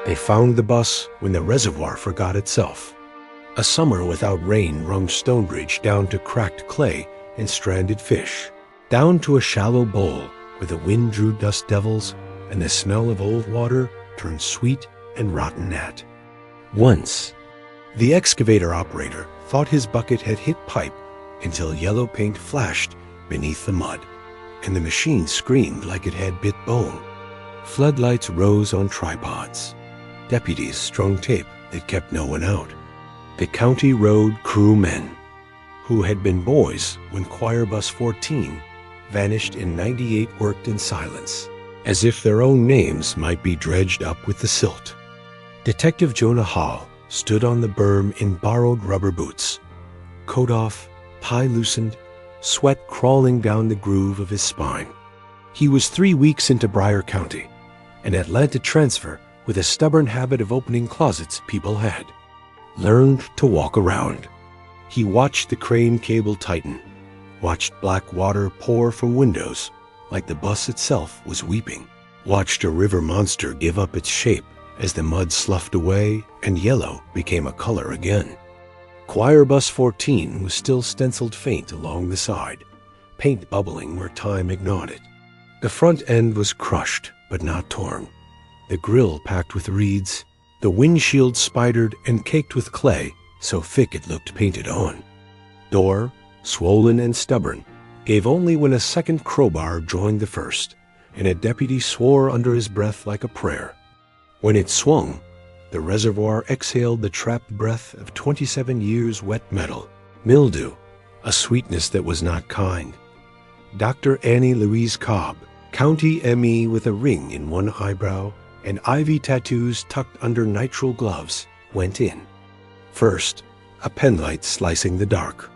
They found the bus when the reservoir forgot itself. A summer without rain wrung Stonebridge down to cracked clay and stranded fish, down to a shallow bowl where the wind drew dust devils and the smell of old water turned sweet and rotten gnat. Once, the excavator operator thought his bucket had hit pipe until yellow paint flashed beneath the mud, and the machine screamed like it had bit bone. Floodlights rose on tripods. Deputies strung tape that kept no one out. The county road crewmen, who had been boys when Choir Bus 14 vanished in '98, worked in silence, as if their own names might be dredged up with the silt. Detective Jonah Hall stood on the berm in borrowed rubber boots, coat off, tie loosened, sweat crawling down the groove of his spine. He was 3 weeks into Brier County, an Atlanta transfer with a stubborn habit of opening closets people had. Learned to walk around. He watched the crane cable tighten, watched black water pour from windows like the bus itself was weeping, watched a river monster give up its shape as the mud sloughed away and yellow became a color again. Choir Bus 14 was still stenciled faint along the side, paint bubbling where time ignored it. The front end was crushed but not torn, the grill packed with reeds, the windshield spidered and caked with clay so thick it looked painted on. Door, swollen and stubborn, gave only when a second crowbar joined the first, and a deputy swore under his breath like a prayer. When it swung, the reservoir exhaled the trapped breath of 27 years wet metal, mildew, a sweetness that was not kind. Dr. Annie Louise Cobb, County M.E. with a ring in one eyebrow and ivy tattoos tucked under nitrile gloves, went in. First, a penlight slicing the dark.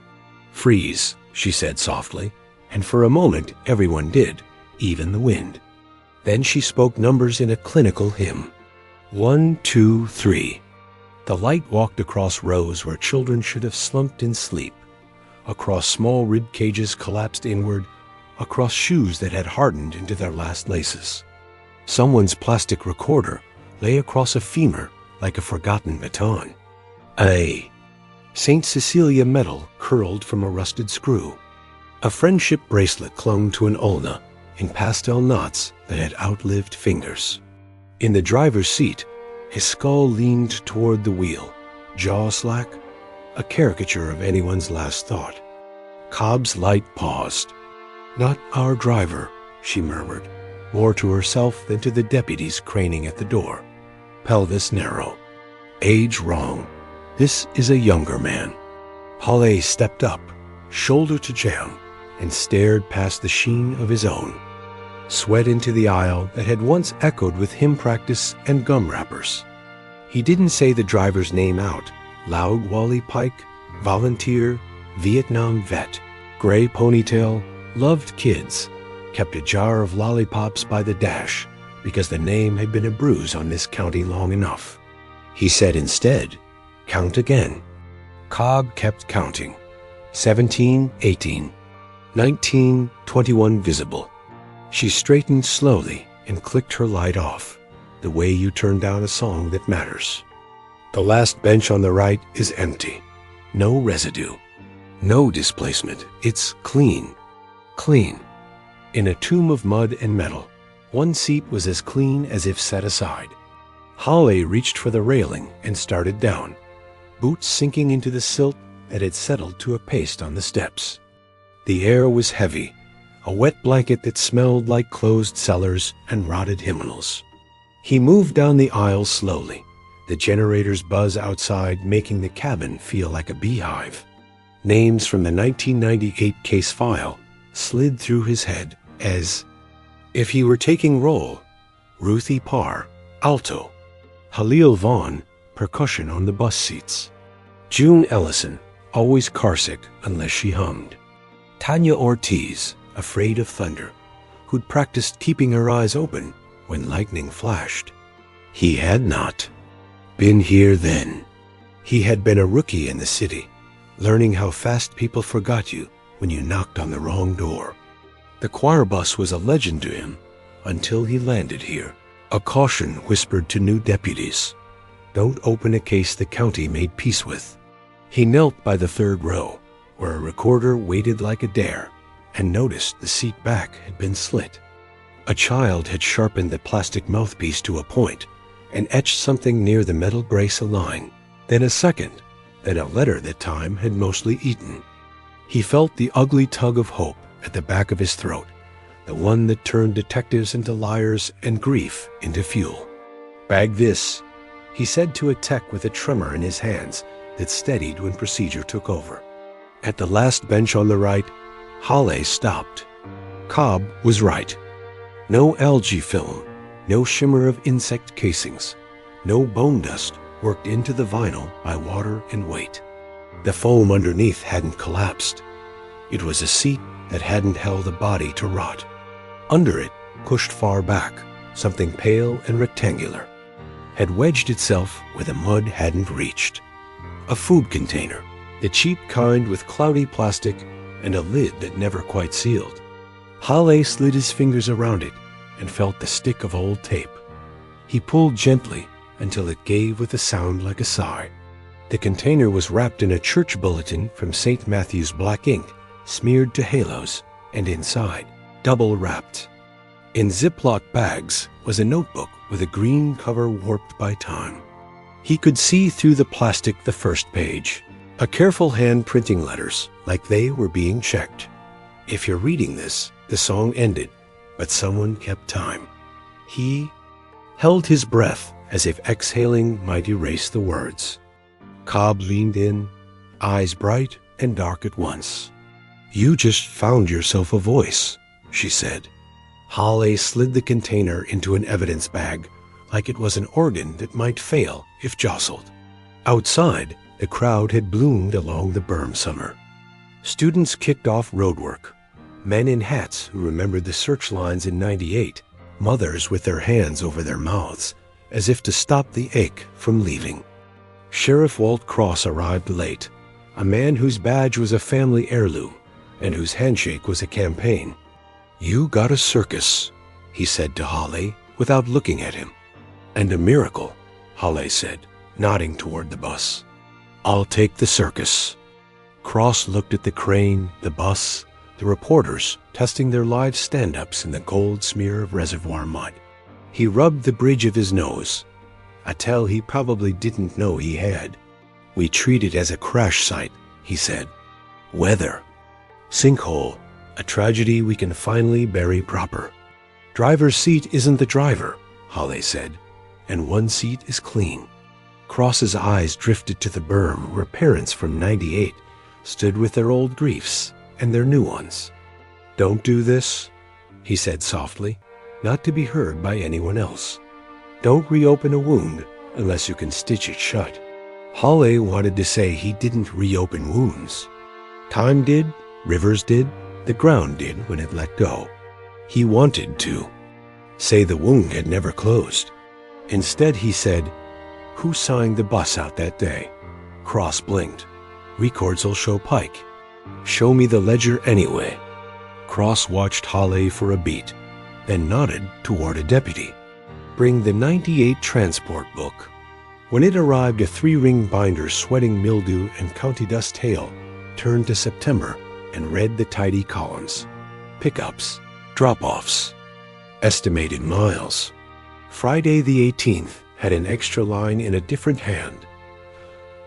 "Freeze," she said softly, and for a moment everyone did, even the wind. Then she spoke numbers in a clinical hymn. 1, 2, 3. The light walked across rows where children should have slumped in sleep, across small rib cages collapsed inward, across shoes that had hardened into their last laces. Someone's plastic recorder lay across a femur like a forgotten baton. A St. Cecilia medal curled from a rusted screw. A friendship bracelet clung to an ulna in pastel knots that had outlived fingers. In the driver's seat, his skull leaned toward the wheel, jaw slack, a caricature of anyone's last thought. Cobb's light paused. "Not our driver," she murmured, more to herself than to the deputies craning at the door. Pelvis narrow. Age wrong. This is a younger man. Halle stepped up, shoulder to jam, and stared past the sheen of his own. Sweat into the aisle that had once echoed with hymn practice and gum wrappers. He didn't say the driver's name out. Loud Wally Pike, volunteer, Vietnam vet, gray ponytail, loved kids, kept a jar of lollipops by the dash because the name had been a bruise on this county long enough. He said instead, "Count again." Cobb kept counting. 17, 18, 19, 21 visible. She straightened slowly and clicked her light off, the way you turn down a song that matters. The last bench on the right is empty. No residue. No displacement. It's clean. Clean. In a tomb of mud and metal, one seat was as clean as if set aside. Halle reached for the railing and started down, boots sinking into the silt that had settled to a paste on the steps. The air was heavy, a wet blanket that smelled like closed cellars and rotted hymnals. He moved down the aisle slowly, the generator's buzz outside making the cabin feel like a beehive. Names from the 1998 case file slid through his head as if he were taking roll. Ruthie Parr, alto. Halil Vaughn, percussion on the bus seats. June Ellison, always carsick unless she hummed. Tanya Ortiz, afraid of thunder, who'd practiced keeping her eyes open when lightning flashed. He had not been here then. He had been a rookie in the city, learning how fast people forgot you when you knocked on the wrong door. The choir bus was a legend to him until he landed here, A caution whispered to new deputies. Don't open a case the county made peace with. He knelt by the third row, where a recorder waited like a dare, and noticed the seat back had been slit. A child had sharpened the plastic mouthpiece to a point and etched something near the metal brace a line, then a second, then a letter that time had mostly eaten. He felt the ugly tug of hope at the back of his throat, the one that turned detectives into liars and grief into fuel. Bag this, he said to a tech with a tremor in his hands that steadied when procedure took over. At the last bench on the right, Hollow stopped. Cobb was right. No algae film, no shimmer of insect casings, no bone dust worked into the vinyl by water and weight. The foam underneath hadn't collapsed. It was a seat that hadn't held a body to rot. Under it, pushed far back, something pale and rectangular had wedged itself where the mud hadn't reached. A food container, the cheap kind with cloudy plastic and a lid that never quite sealed. Hollow slid his fingers around it and felt the stick of old tape. He pulled gently until it gave with a sound like a sigh. The container was wrapped in a church bulletin from St. Matthew's black ink, smeared to halos, and inside, double wrapped. In Ziploc bags was a notebook with a green cover warped by time. He could see through the plastic the first page, a careful hand printing letters like they were being checked. If you're reading this, the song ended, but someone kept time. He held his breath as if exhaling might erase the words. Cobb leaned in, eyes bright and dark at once. You just found yourself a voice, she said. Hollow slid the container into an evidence bag like it was an organ that might fail if jostled. Outside, the crowd had bloomed along the berm summer. Students kicked off roadwork. Men in hats who remembered the search lines in '98, mothers with their hands over their mouths, as if to stop the ache from leaving. Sheriff Walt Cross arrived late, a man whose badge was a family heirloom and whose handshake was a campaign. You got a circus, he said to Hollow without looking at him. And a miracle, Hollow said, nodding toward the bus. I'll take the circus. Cross looked at the crane, the bus, the reporters testing their live stand-ups in the gold smear of reservoir mud. He rubbed the bridge of his nose, a tell he probably didn't know he had. We treat it as a crash site, he said. Weather. Sinkhole. A tragedy we can finally bury proper. Driver's seat isn't the driver, Hollow said, and one seat is clean. Cross's eyes drifted to the berm where parents from '98 stood with their old griefs and their new ones. Don't do this, he said softly, not to be heard by anyone else. Don't reopen a wound unless you can stitch it shut. Hollow wanted to say he didn't reopen wounds. Time did, rivers did, the ground did when it let go. He wanted to say the wound had never closed. Instead, he said, who signed the bus out that day? Cross blinked. Records'll show Pike. Show me the ledger anyway. Cross watched Hollow for a beat, then nodded toward a deputy. Bring the '98 transport book. When it arrived, a 3-ring binder sweating mildew and county dust hail turned to September and read the tidy columns. Pickups, drop-offs, estimated miles. Friday the 18th had an extra line in a different hand.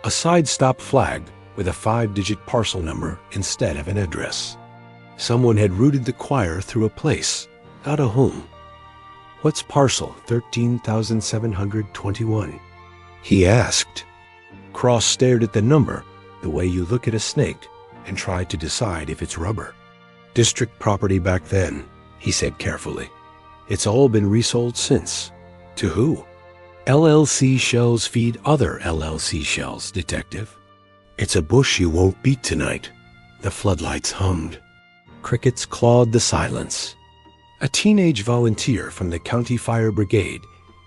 A side-stop flag with a 5-digit parcel number instead of an address. Someone had routed the choir through a place, not a home. What's parcel 13,721? He asked. Cross stared at the number the way you look at a snake and tried to decide if it's rubber. District property back then, he said carefully. It's all been resold since. To who? LLC shells feed other LLC shells, detective. It's a bush you won't beat tonight. The floodlights hummed. Crickets clawed the silence. A teenage volunteer from the County Fire Brigade,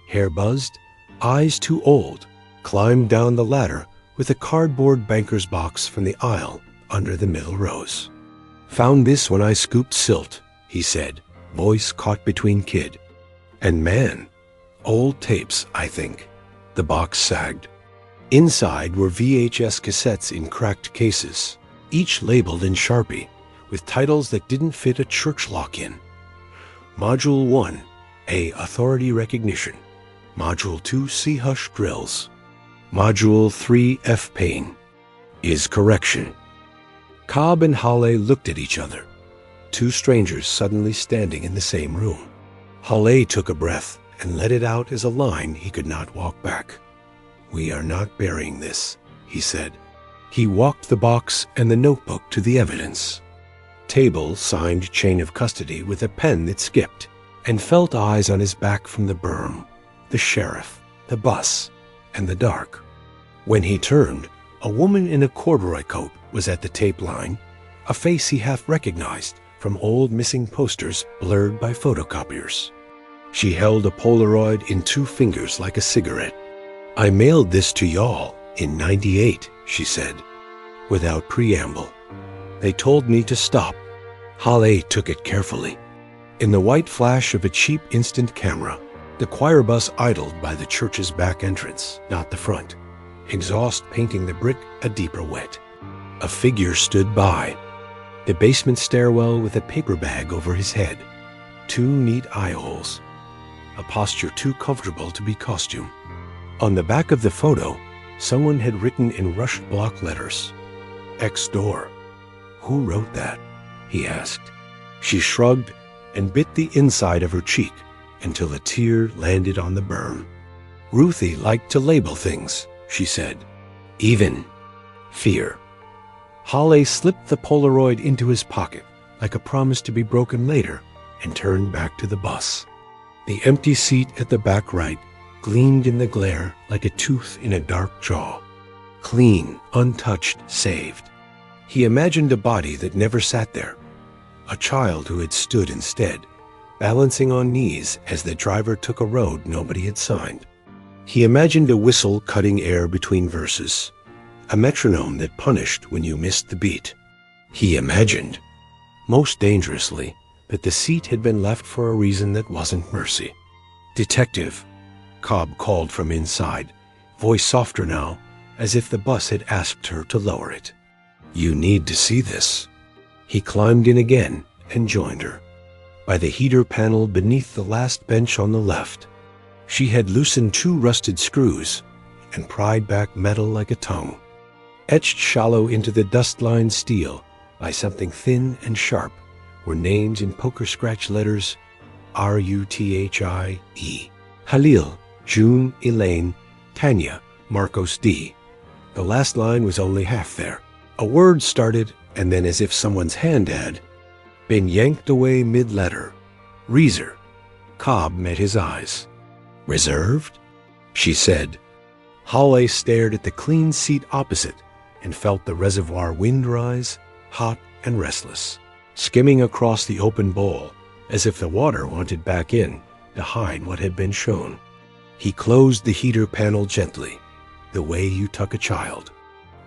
hair buzzed, eyes too old, climbed down the ladder with a cardboard banker's box from the aisle under the middle rows. Found this when I scooped silt, he said, voice caught between kid. And man, Old tapes, I think. The box sagged. Inside were VHS cassettes in cracked cases, each labeled in Sharpie, with titles that didn't fit a church lock-in. Module 1, A. Authority Recognition. Module 2, C. Hush Drills. Module 3, F. Pain. Is Correction. Cobb and Hawley looked at each other, two strangers suddenly standing in the same room. Hawley took a breath and let it out as a line he could not walk back. "We are not burying this," he said. He walked the box and the notebook to the evidence. Table signed chain of custody with a pen that skipped, and felt eyes on his back from the berm, the sheriff, the bus, and the dark. When he turned, a woman in a corduroy coat was at the tape line, a face he half recognized from old missing posters blurred by photocopiers. She held a Polaroid in 2 fingers like a cigarette. "I mailed this to y'all in '98, she said, without preamble. "They told me to stop." Hawley took it carefully. In the white flash of a cheap instant camera, the choir bus idled by the church's back entrance, not the front, exhaust painting the brick a deeper wet. A figure stood by, the basement stairwell with a paper bag over his head, 2 neat eye holes, a posture too comfortable to be costume. On the back of the photo, someone had written in rushed block letters, "X door." "Who wrote that?" he asked. She shrugged and bit the inside of her cheek until a tear landed on the berm. "Ruthie liked to label things," she said. "Even fear." Hawley slipped the Polaroid into his pocket like a promise to be broken later and turned back to the bus. The empty seat at the back right gleamed in the glare like a tooth in a dark jaw. Clean, untouched, saved. He imagined a body that never sat there, a child who had stood instead, balancing on knees as the driver took a road nobody had signed. He imagined a whistle cutting air between verses, a metronome that punished when you missed the beat. He imagined, most dangerously, that the seat had been left for a reason that wasn't mercy. "Detective," Cobb called from inside, voice softer now, as if the bus had asked her to lower it. "You need to see this." He climbed in again and joined her. By the heater panel beneath the last bench on the left, she had loosened 2 rusted screws and pried back metal like a tongue. Etched shallow into the dust-lined steel by something thin and sharp were names in poker scratch letters, R-U-T-H-I-E. Halil, June, Elaine, Tanya, Marcos D. The last line was only half there. A word started, and then as if someone's hand had been yanked away mid-letter. Reeser. Cobb met his eyes. "Reserved?" she said. Hawley stared at the clean seat opposite and felt the reservoir wind rise, hot and restless, skimming across the open bowl as if the water wanted back in to hide what had been shown. He closed the heater panel gently, the way you tuck a child,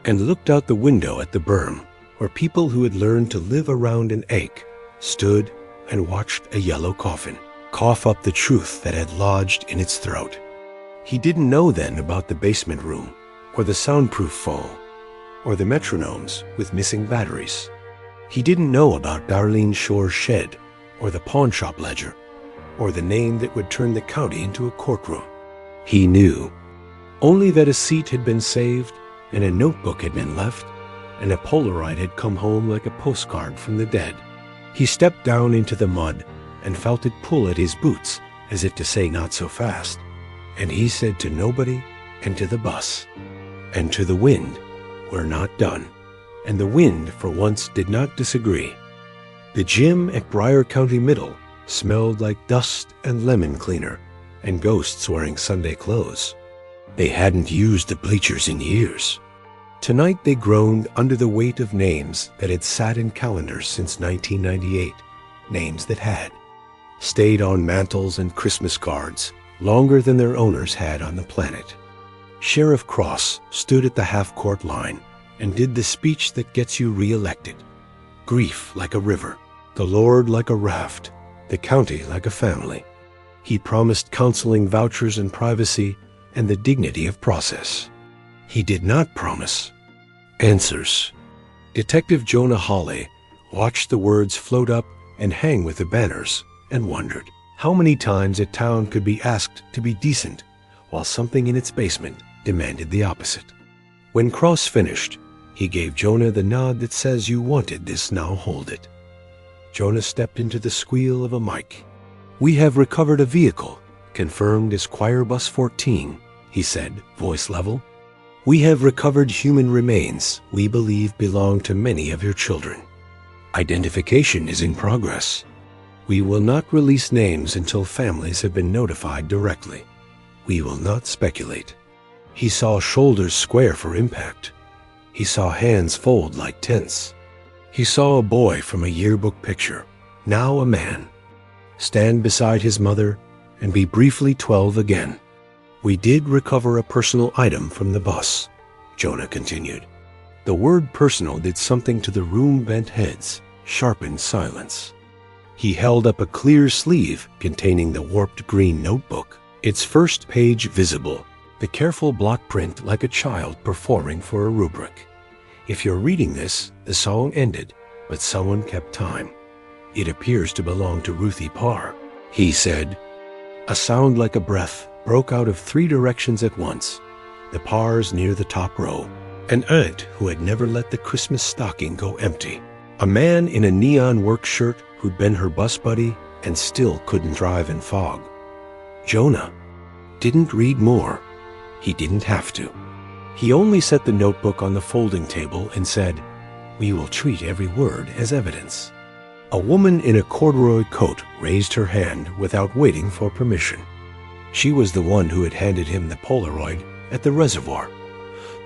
and looked out the window at the berm, where people who had learned to live around an ache stood and watched a yellow coffin cough up the truth that had lodged in its throat. He didn't know then about the basement room, or the soundproof phone, or the metronomes with missing batteries. He didn't know about Darlene Shore's shed, or the pawn shop ledger, or the name that would turn the county into a courtroom. He knew only that a seat had been saved, and a notebook had been left, and a Polaroid had come home like a postcard from the dead. He stepped down into the mud and felt it pull at his boots as if to say not so fast. And he said to nobody and to the bus and to the wind, "We're not done." And the wind for once did not disagree. The gym at Brier County Middle smelled like dust and lemon cleaner and ghosts wearing Sunday clothes. They hadn't used the bleachers in years. Tonight they groaned under the weight of names that had sat in calendars since 1998, names that had stayed on mantels and Christmas cards longer than their owners had on the planet. Sheriff Cross stood at the half-court line and did the speech that gets you re-elected. Grief like a river, the Lord like a raft, the county like a family. He promised counseling vouchers and privacy and the dignity of process. He did not promise answers. Detective Jonah Hawley watched the words float up and hang with the banners and wondered how many times a town could be asked to be decent while something in its basement demanded the opposite. When Cross finished, he gave Jonah the nod that says, "You wanted this, now hold it." Jonah stepped into the squeal of a mic. "We have recovered a vehicle, confirmed as Choir Bus 14, he said, voice level. "We have recovered human remains we believe belong to many of your children. Identification is in progress. We will not release names until families have been notified directly. We will not speculate." He saw shoulders square for impact. He saw hands fold like tents. He saw a boy from a yearbook picture, now a man, stand beside his mother and be briefly 12 again. "We did recover a personal item from the bus," Jonah continued. The word personal did something to the room-bent heads, sharpened silence. He held up a clear sleeve containing the warped green notebook, its first page visible, the careful block print like a child performing for a rubric. "If you're reading this, the song ended, but someone kept time. It appears to belong to Ruthie Parr," he said. A sound like a breath broke out of 3 directions at once. The Parrs near the top row, an aunt who had never let the Christmas stocking go empty, a man in a neon work shirt who'd been her bus buddy and still couldn't drive in fog. Jonah didn't read more. He didn't have to. He only set the notebook on the folding table and said, "We will treat every word as evidence." A woman in a corduroy coat raised her hand without waiting for permission. She was the one who had handed him the Polaroid at the reservoir,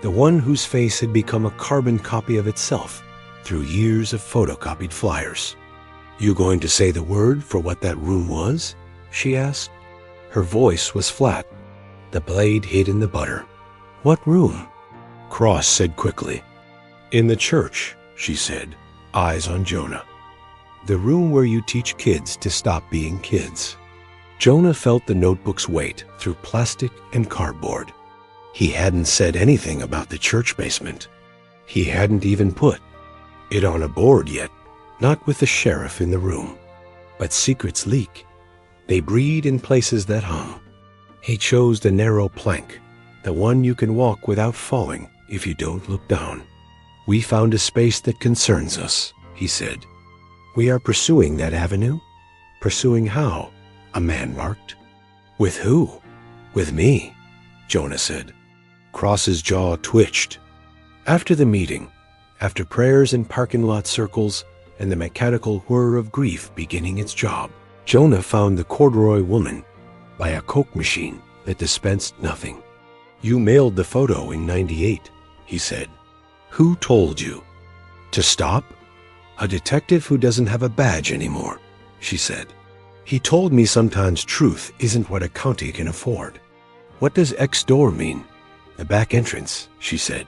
the one whose face had become a carbon copy of itself through years of photocopied flyers. "You going to say the word for what that room was?" she asked. Her voice was flat, the blade hid in the butter. "What room?" Cross said quickly. "In the church," she said, eyes on Jonah. "The room where you teach kids to stop being kids." Jonah felt the notebook's weight through plastic and cardboard. He hadn't said anything about the church basement. He hadn't even put it on a board yet, not with the sheriff in the room. But secrets leak. They breed in places that hum. He chose the narrow plank, the one you can walk without falling if you don't look down. "We found a space that concerns us," he said. "We are pursuing that avenue." "Pursuing how?" a man marked. "With who?" "With me," Jonah said. Cross's jaw twitched. After the meeting, after prayers in parking lot circles and the mechanical whir of grief beginning its job, Jonah found the corduroy woman by a Coke machine that dispensed nothing. "You mailed the photo in '98, he said. "Who told you?" "To stop?" "A detective who doesn't have a badge anymore," she said. "He told me sometimes truth isn't what a county can afford." "What does X door mean?" "The back entrance," she said.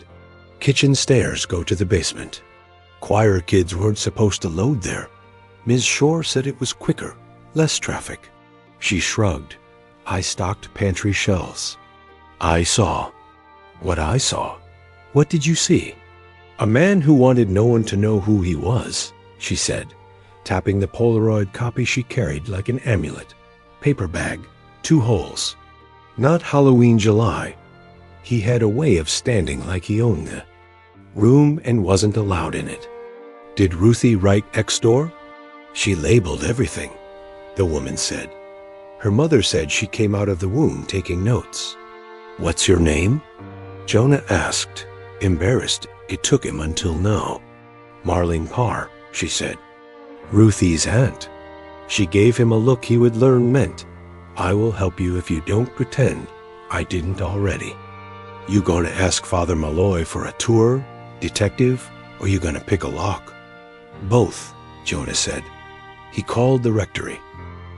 "Kitchen stairs go to the basement. Choir kids weren't supposed to load there. Ms. Shore said it was quicker, less traffic." She shrugged. "I stocked pantry shelves. I saw what I saw." "What did you see?" "A man who wanted no one to know who he was," she said, tapping the Polaroid copy she carried like an amulet. "Paper bag, 2 holes. Not Halloween July. He had a way of standing like he owned the room and wasn't allowed in it." "Did Ruthie write X door?" "She labeled everything," the woman said. "Her mother said she came out of the womb taking notes." "What's your name?" Jonah asked, embarrassed it took him until now. "Marlene Parr," she said. "Ruthie's aunt." She gave him a look he would learn meant, "I will help you if you don't pretend I didn't already." "You gonna ask Father Malloy for a tour, detective, or you gonna pick a lock?" "Both," Jonah said. He called the rectory.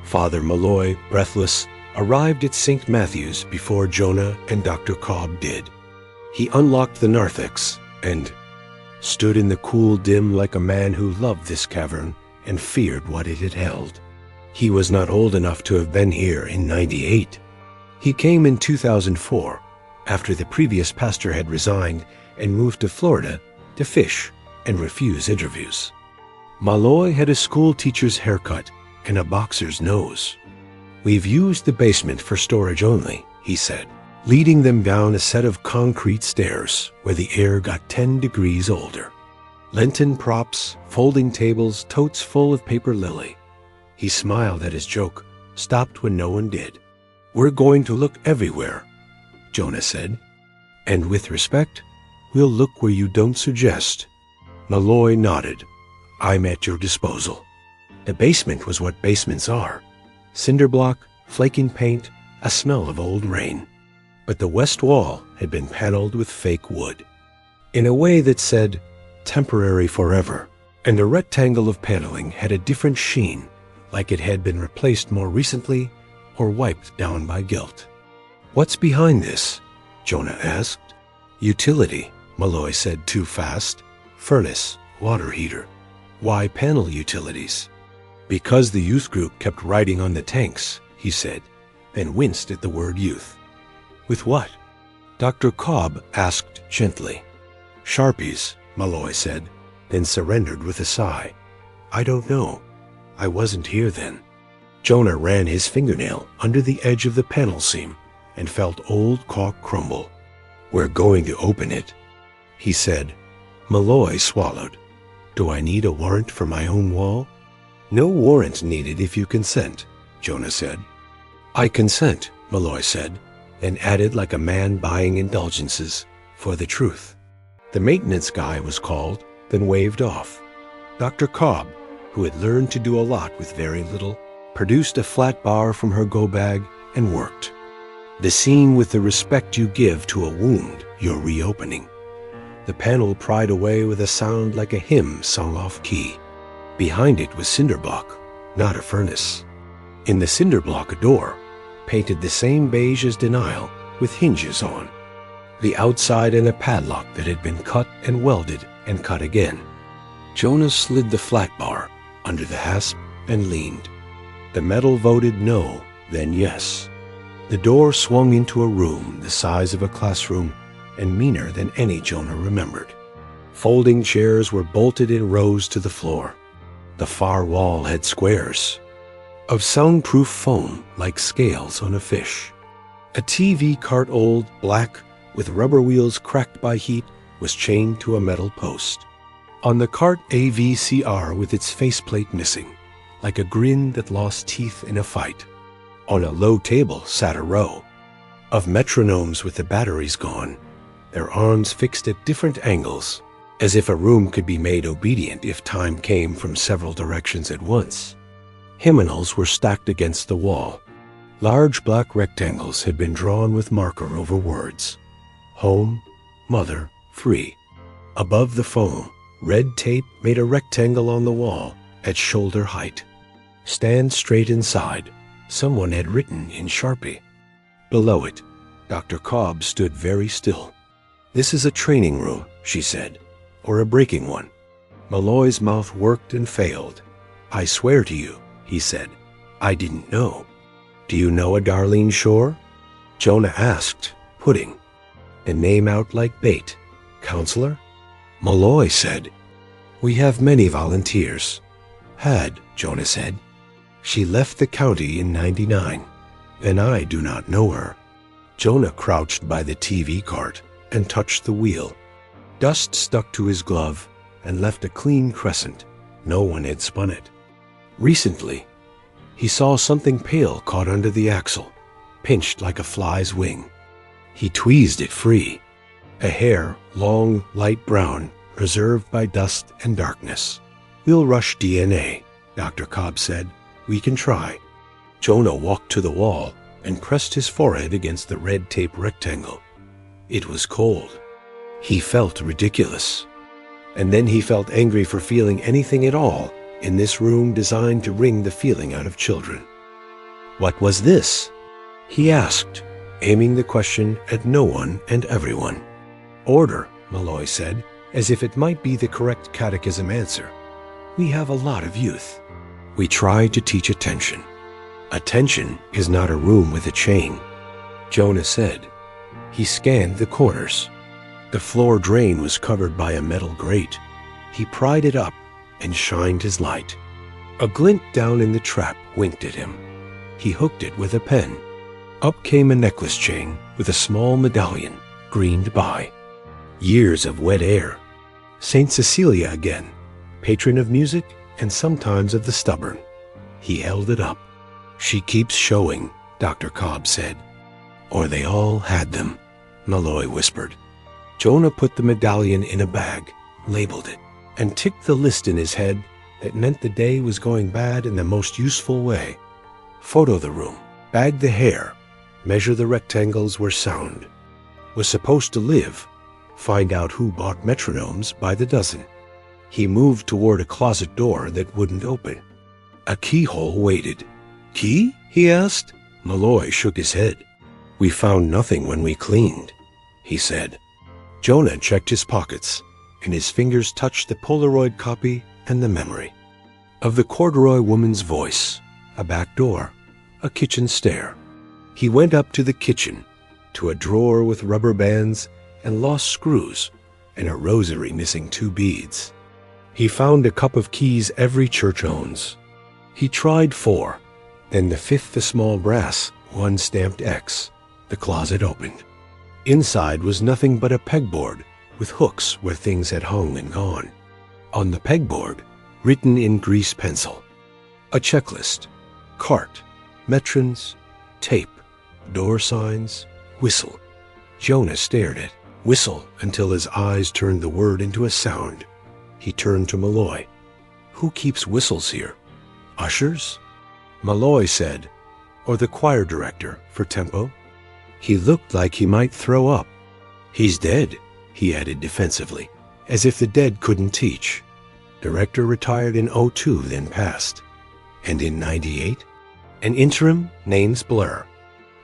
Father Malloy, breathless, arrived at St. Matthew's before Jonah and Dr. Cobb did. He unlocked the narthex and stood in the cool dim like a man who loved this cavern and feared what it had held. He was not old enough to have been here in '98. He came in 2004, after the previous pastor had resigned and moved to Florida to fish and refuse interviews. Malloy had a school teacher's haircut and a boxer's nose. "We've used the basement for storage only," he said, leading them down a set of concrete stairs where the air got 10 degrees older. Lenten props, folding tables, totes full of paper lily. He smiled at his joke, stopped when no one did. "We're going to look everywhere," Jonah said. "And with respect, we'll look where you don't suggest." Malloy nodded. "I'm at your disposal." The basement was what basements are. Cinder block, flaking paint, a smell of old rain. But the west wall had been paneled with fake wood, in a way that said, "temporary forever," and the rectangle of paneling had a different sheen, like it had been replaced more recently or wiped down by guilt. "What's behind this?" Jonah asked. "Utility," Malloy said too fast. "Furnace, water heater." "Why panel utilities?" "Because the youth group kept writing on the tanks," he said, then winced at the word youth. "With what?" Dr. Cobb asked gently. "Sharpies," Malloy said, then surrendered with a sigh. "I don't know. I wasn't here then." Jonah ran his fingernail under the edge of the panel seam and felt old caulk crumble. "We're going to open it," he said. Malloy swallowed. "Do I need a warrant for my own wall?" "No warrant needed if you consent," Jonah said. "I consent," Malloy said, and added like a man buying indulgences, "for the truth." The maintenance guy was called, then waved off. Dr. Cobb, who had learned to do a lot with very little, produced a flat bar from her go-bag and worked. The scene with the respect you give to a wound you're reopening. The panel pried away with a sound like a hymn sung off-key. Behind it was cinder block, not a furnace. In the cinder block a door, painted the same beige as denial, with hinges on. The outside and a padlock that had been cut and welded and cut again. Jonah slid the flat bar under the hasp and leaned. The metal voted no, then yes. The door swung into a room the size of a classroom and meaner than any Jonah remembered. Folding chairs were bolted in rows to the floor. The far wall had squares of soundproof foam like scales on a fish. A TV cart, old, black, with rubber wheels cracked by heat, was chained to a metal post. On the cart, a VCR with its faceplate missing, like a grin that lost teeth in a fight. On a low table sat a row of metronomes with the batteries gone, their arms fixed at different angles, as if a room could be made obedient if time came from several directions at once. Hymnals were stacked against the wall. Large black rectangles had been drawn with marker over words. Home, mother, free. Above the foam, red tape made a rectangle on the wall at shoulder height. Stand straight inside, someone had written in Sharpie. Below it, Dr. Cobb stood very still. "This is a training room," she said, "or a breaking one." Malloy's mouth worked and failed. "I swear to you," he said, "I didn't know." "Do you know a Darlene Shore?" Jonah asked, pudding. The name out like bait. "Counselor?" Malloy said, "We have many volunteers." "Had," Jonah said. "She left the county in '99, and I do not know her." Jonah crouched by the TV cart and touched the wheel. Dust stuck to his glove and left a clean crescent. No one had spun it. Recently, he saw something pale caught under the axle, pinched like a fly's wing. He tweezed it free. A hair, long, light brown, preserved by dust and darkness. "We'll rush DNA," Dr. Cobb said. "We can try." Jonah walked to the wall and pressed his forehead against the red tape rectangle. It was cold. He felt ridiculous. And then he felt angry for feeling anything at all in this room designed to wring the feeling out of children. "What was this?" he asked, aiming the question at no one and everyone. "Order," Malloy said, as if it might be the correct catechism answer. "We have a lot of youth." We try to teach attention. Attention is not a room with a chain, Jonah said. He scanned the corners. The floor drain was covered by a metal grate. He pried it up and shined his light. A glint down in the trap winked at him. He hooked it with a pen. Up came a necklace chain with a small medallion, greened by. Years of wet air. Saint Cecilia again, patron of music and sometimes of the stubborn. He held it up. She keeps showing, Dr. Cobb said. Or they all had them, Malloy whispered. Jonah put the medallion in a bag, labeled it, and ticked the list in his head that meant the day was going bad in the most useful way. Photo the room, bag the hair, measure the rectangles were sound. Was supposed to live, find out who bought metronomes by the dozen. He moved toward a closet door that wouldn't open. A keyhole waited. Key? He asked. Malloy shook his head. We found nothing when we cleaned, he said. Jonah checked his pockets, and his fingers touched the Polaroid copy and the memory of the corduroy woman's voice, a back door, a kitchen stair. He went up to the kitchen, to a drawer with rubber bands and lost screws, and a rosary missing 2 beads. He found a cup of keys every church owns. He tried 4, then the 5th a small brass, 1 stamped X. The closet opened. Inside was nothing but a pegboard with hooks where things had hung and gone. On the pegboard, written in grease pencil, a checklist, cart, metrons, tape, door signs, whistle. Jonah stared at whistle until his eyes turned the word into a sound. He turned to Malloy. Who keeps whistles here? Ushers? Malloy said, or the choir director for tempo. He looked like he might throw up. He's dead, he added defensively, as if the dead couldn't teach. Director retired in '02, then passed. And in '98? An interim, name's Blur.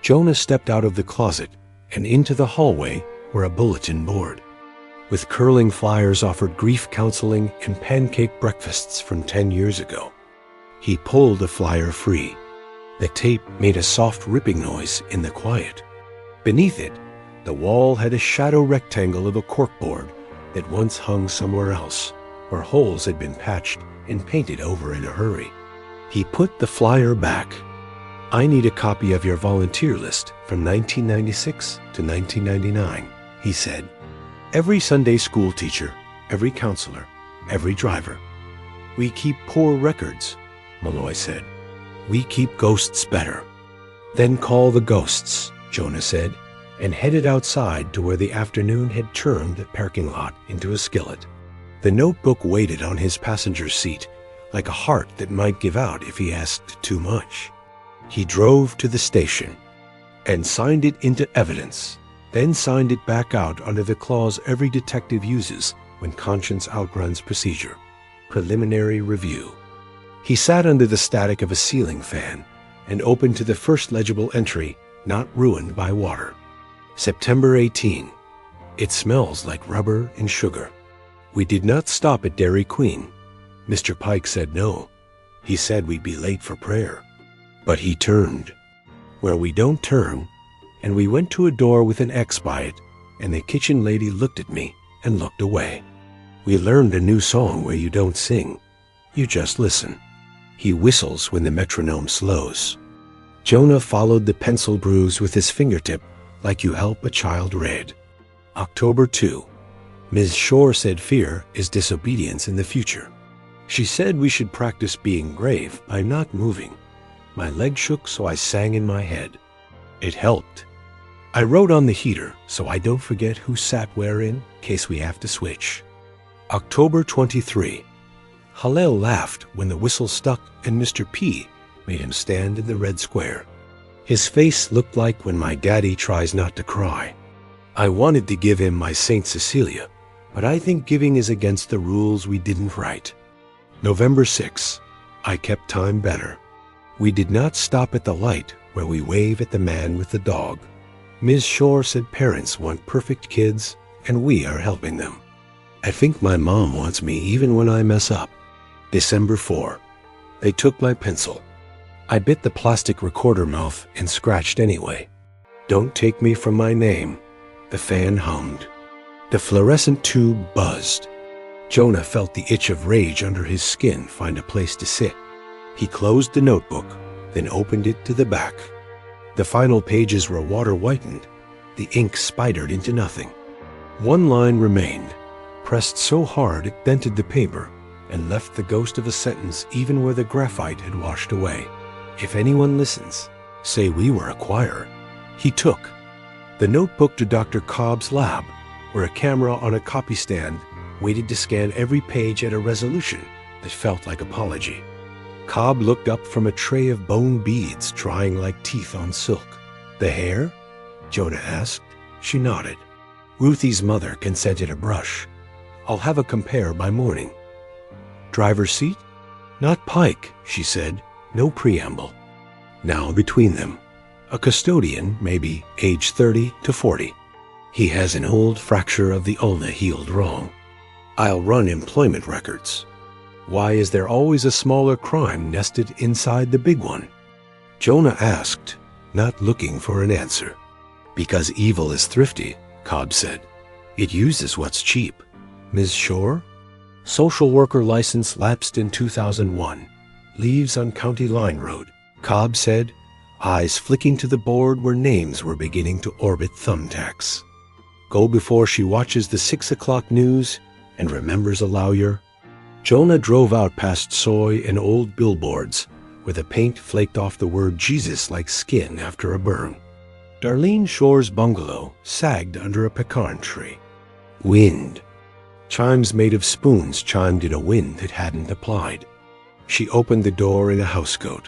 Jonah stepped out of the closet and into the hallway were a bulletin board, with curling flyers offered grief counseling and pancake breakfasts from 10 years ago. He pulled the flyer free. The tape made a soft ripping noise in the quiet. Beneath it, the wall had a shadow rectangle of a corkboard that once hung somewhere else, where holes had been patched and painted over in a hurry. He put the flyer back. I need a copy of your volunteer list from 1996 to 1999, he said. Every Sunday school teacher, every counselor, every driver. We keep poor records, Malloy said. We keep ghosts better. Then call the ghosts, Jonah said, and headed outside to where the afternoon had turned the parking lot into a skillet. The notebook waited on his passenger seat, like a heart that might give out if he asked too much. He drove to the station and signed it into evidence, then signed it back out under the clause every detective uses when conscience outruns procedure. Preliminary review. He sat under the static of a ceiling fan and opened to the first legible entry, not ruined by water. September 18. It smells like rubber and sugar. We did not stop at Dairy Queen. Mr. Pike said no. He said we'd be late for prayer. But he turned. Where we don't turn, and we went to a door with an X by it, and the kitchen lady looked at me and looked away. We learned a new song where you don't sing. You just listen. He whistles when the metronome slows. Jonah followed the pencil bruise with his fingertip like you help a child read. October 2. Ms. Shore said fear is disobedience in the future. She said we should practice being brave by not moving. My leg shook, so I sang in my head. It helped. I wrote on the heater so I don't forget who sat where in case we have to switch. October 23. Hallel laughed when the whistle stuck and Mr. P made him stand in the red square. His face looked like when my daddy tries not to cry. I wanted to give him my Saint Cecilia, but I think giving is against the rules we didn't write. November 6. I kept time better. We did not stop at the light where we wave at the man with the dog. Ms. Shore said parents want perfect kids, and we are helping them. I think my mom wants me even when I mess up. December 4. They took my pencil. I bit the plastic recorder mouth and scratched anyway. Don't take me from my name. The fan hummed. The fluorescent tube buzzed. Jonah felt the itch of rage under his skin find a place to sit. He closed the notebook, then opened it to the back. The final pages were water-whitened. The ink spidered into nothing. One line remained, pressed so hard it dented the paper and left the ghost of a sentence even where the graphite had washed away. If anyone listens, say we were a choir. He took the notebook to Dr. Cobb's lab, where a camera on a copy stand waited to scan every page at a resolution that felt like apology. Cobb looked up from a tray of bone beads drying like teeth on silk. The hair? Jonah asked. She nodded. Ruthie's mother consented a brush. I'll have a compare by morning. Driver's seat? Not Pike, she said. No preamble. Now between them, a custodian, maybe age 30 to 40. He has an old fracture of the ulna healed wrong. I'll run employment records. Why is there always a smaller crime nested inside the big one? Jonah asked, not looking for an answer. Because evil is thrifty, Cobb said. It uses what's cheap. Ms. Shore? Social worker license lapsed in 2001. Leaves on County Line Road, Cobb said, eyes flicking to the board where names were beginning to orbit thumbtacks. Go before she watches the 6 o'clock news and remembers a lawyer. Jonah drove out past soy and old billboards where the paint flaked off the word Jesus like skin after a burn. Darlene Shore's bungalow sagged under a pecan tree. Wind. Chimes made of spoons chimed in a wind that hadn't applied. She opened the door in a housecoat,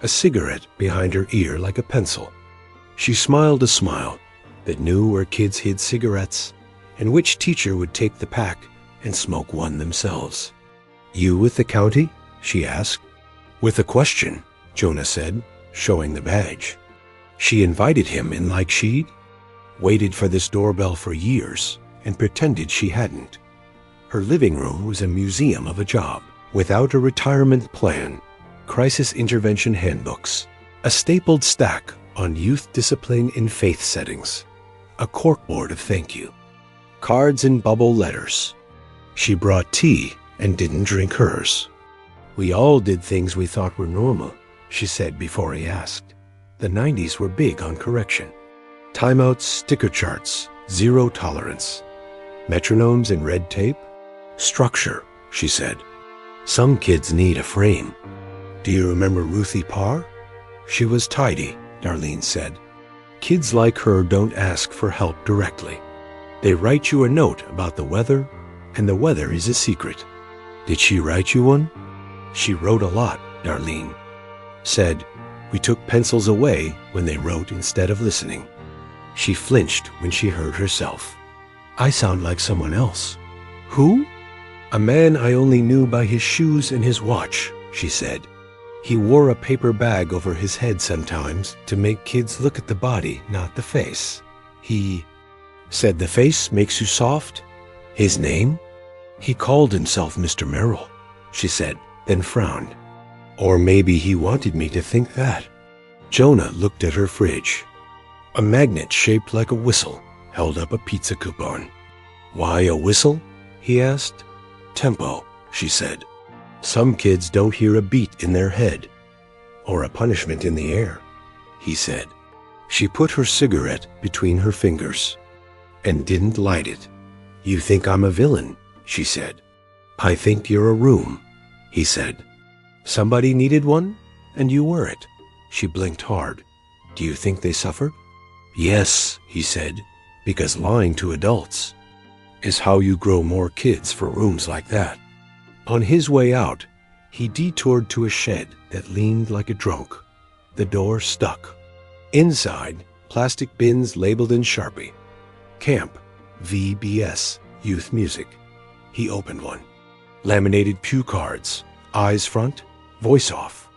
a cigarette behind her ear like a pencil. She smiled a smile that knew where kids hid cigarettes and which teacher would take the pack and smoke one themselves. You with the county? She asked. With a question, Jonah said, showing the badge. She invited him in like she'd waited for this doorbell for years and pretended she hadn't. Her living room was a museum of a job, without a retirement plan, crisis intervention handbooks, a stapled stack on youth discipline in faith settings, a corkboard of thank you, cards in bubble letters. She brought tea and didn't drink hers. We all did things we thought were normal, she said before he asked. The 90s were big on correction. Timeouts, sticker charts, zero tolerance. Metronomes and red tape. Structure, she said. Some kids need a frame. Do you remember Ruthie Parr? She was tidy, Darlene said. Kids like her don't ask for help directly. They write you a note about the weather, and the weather is a secret. Did she write you one? She wrote a lot, Darlene said. We took pencils away when they wrote instead of listening. She flinched when she heard herself. I sound like someone else. Who? A man I only knew by his shoes and his watch, she said. He wore a paper bag over his head sometimes to make kids look at the body, not the face. He said the face makes you soft. His name? He called himself Mr. Merrill, she said, then frowned. Or maybe he wanted me to think that. Jonah looked at her fridge. A magnet shaped like a whistle held up a pizza coupon. Why a whistle? He asked. Tempo, she said. Some kids don't hear a beat in their head. Or a punishment in the air, he said. She put her cigarette between her fingers and didn't light it. You think I'm a villain, she said. I think you're a room, he said. Somebody needed one, and you were it. She blinked hard. Do you think they suffered? Yes, he said, because lying to adults is how you grow more kids for rooms like that. On his way out, he detoured to a shed that leaned like a drunk. The door stuck. Inside, plastic bins labeled in Sharpie. Camp, VBS, Youth Music. He opened one. Laminated pew cards, eyes front, voice off,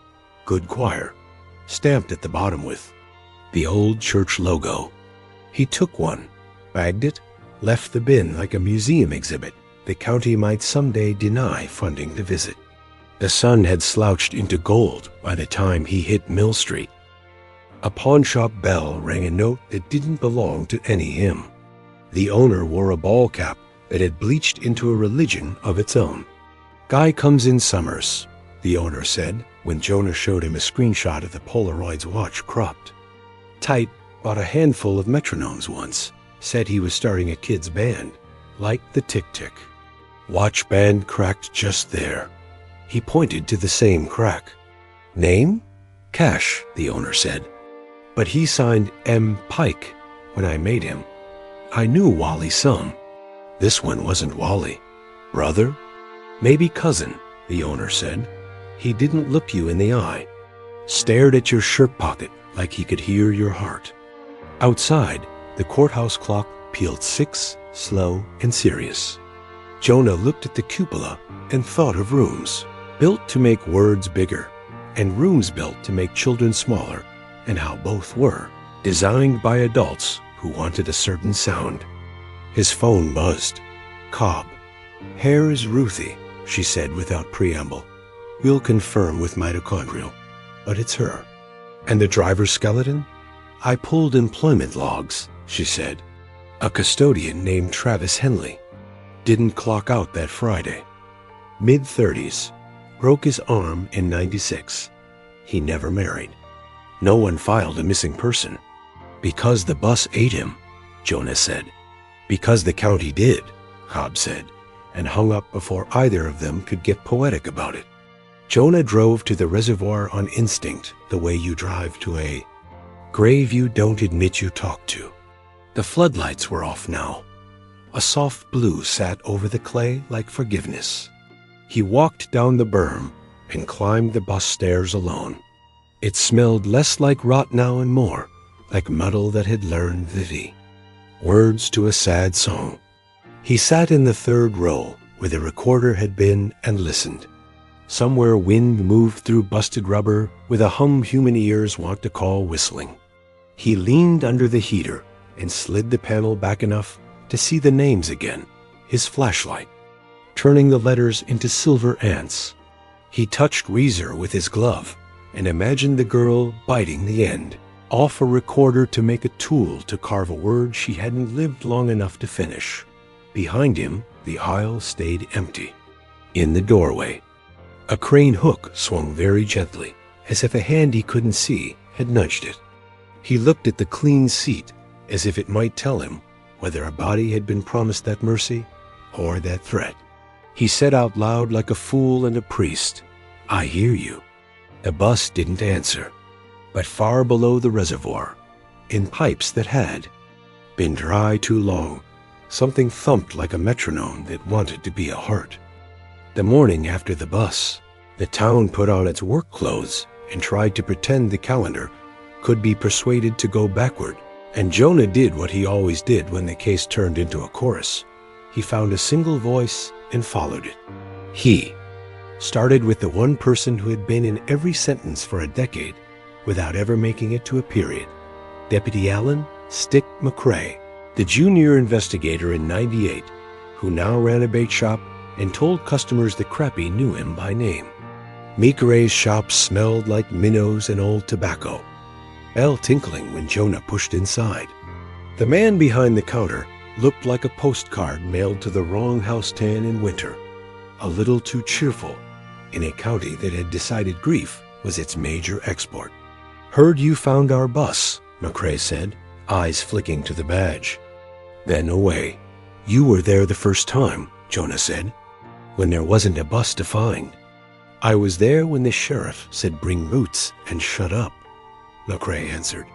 good choir, stamped at the bottom with the old church logo. He took one, bagged it, left the bin like a museum exhibit the county might someday deny funding to visit. The sun had slouched into gold by the time he hit Mill Street. A pawnshop bell rang a note that didn't belong to any hymn. The owner wore a ball cap that had bleached into a religion of its own. "Guy comes in summers," the owner said when Jonah showed him a screenshot of the Polaroid's watch cropped. "Tight, bought a handful of metronomes once. Said he was starting a kid's band. Liked the tick-tick. Watch band cracked just there." He pointed to the same crack. "Name? Cash," the owner said. "But he signed M. Pike when I made him. I knew Wally some. This one wasn't Wally. Brother? Maybe cousin," the owner said. He didn't look you in the eye. Stared at your shirt pocket like he could hear your heart. Outside, the courthouse clock pealed 6, slow and serious. Jonah looked at the cupola and thought of rooms, built to make words bigger, and rooms built to make children smaller, and how both were, designed by adults who wanted a certain sound. His phone buzzed. Cobb. "Hair is Ruthie," she said without preamble. "We'll confirm with mitochondrial, but it's her." "And the driver's skeleton?" "I pulled employment logs," she said. "A custodian named Travis Henley. Didn't clock out that Friday. Mid-30s. Broke his arm in 96. He never married. No one filed a missing person. Because the bus ate him," Jonah said. "Because the county did," Cobb said, and hung up before either of them could get poetic about it. Jonah drove to the reservoir on instinct, the way you drive to a grave you don't admit you talked to. The floodlights were off now. A soft blue sat over the clay like forgiveness. He walked down the berm and climbed the bus stairs alone. It smelled less like rot now and more like metal that had learned Vivi. Words to a sad song. He sat in the third row where the recorder had been and listened. Somewhere wind moved through busted rubber with a hum human ears want to call whistling. He leaned under the heater and slid the panel back enough to see the names again, his flashlight, turning the letters into silver ants. He touched Reezer with his glove and imagined the girl biting the end, off a recorder to make a tool to carve a word she hadn't lived long enough to finish. Behind him, the aisle stayed empty. In the doorway, a crane hook swung very gently, as if a hand he couldn't see had nudged it. He looked at the clean seat as if it might tell him whether a body had been promised that mercy or that threat. He said out loud like a fool and a priest, "I hear you." The bus didn't answer, but far below the reservoir, in pipes that had been dry too long, something thumped like a metronome that wanted to be a heart. The morning after the bus, the town put on its work clothes and tried to pretend the calendar could be persuaded to go backward. And Jonah did what he always did when the case turned into a chorus. He found a single voice and followed it. He started with the one person who had been in every sentence for a decade without ever making it to a period. Deputy Allen Stick McCrae, the junior investigator in '98, who now ran a bait shop and told customers that Crappie knew him by name. McCrae's shop smelled like minnows and old tobacco. Bell tinkling when Jonah pushed inside. The man behind the counter looked like a postcard mailed to the wrong house tan in winter, a little too cheerful in a county that had decided grief was its major export. "Heard you found our bus," McCrae said, eyes flicking to the badge. Then away. "You were there the first time," Jonah said, "when there wasn't a bus to find." "I was there when the sheriff said bring roots and shut up," McCrae answered.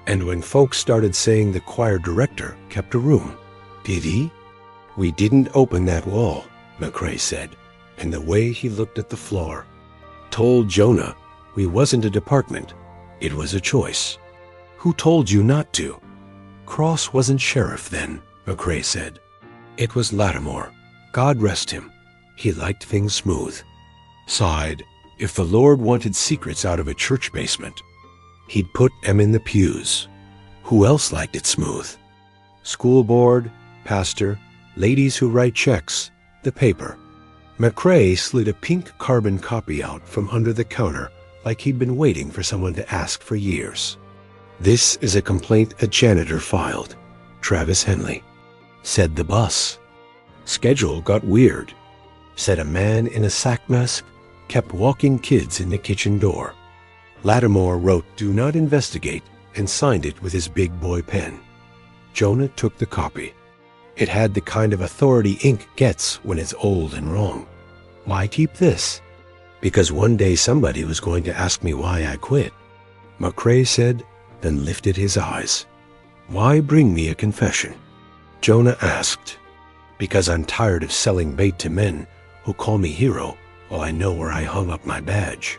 "And when folks started saying the choir director kept a room." "Did he?" "We didn't open that wall," McCrae said, and the way he looked at the floor told Jonah we wasn't a department, it was a choice. "Who told you not to?" "Cross wasn't sheriff then," McCrae said. "It was Lattimore. God rest him. He liked things smooth." Sighed. If the Lord wanted secrets out of a church basement, he'd put them in the pews. Who else liked it smooth? School board, pastor, ladies who write checks, the paper. McCrae slid a pink carbon copy out from under the counter like he'd been waiting for someone to ask for years. "This is a complaint a janitor filed, Travis Henley," said the bus. Schedule got weird. Said a man in a sack mask kept walking kids in the kitchen door. Lattimore wrote "Do not investigate" and signed it with his big boy pen. Jonah took the copy. It had the kind of authority ink gets when it's old and wrong. Why keep this? Because one day somebody was going to ask me why I quit. McCrae said, then lifted his eyes. "Why bring me a confession?" Jonah asked. "Because I'm tired of selling bait to men who call me hero while I know where I hung up my badge."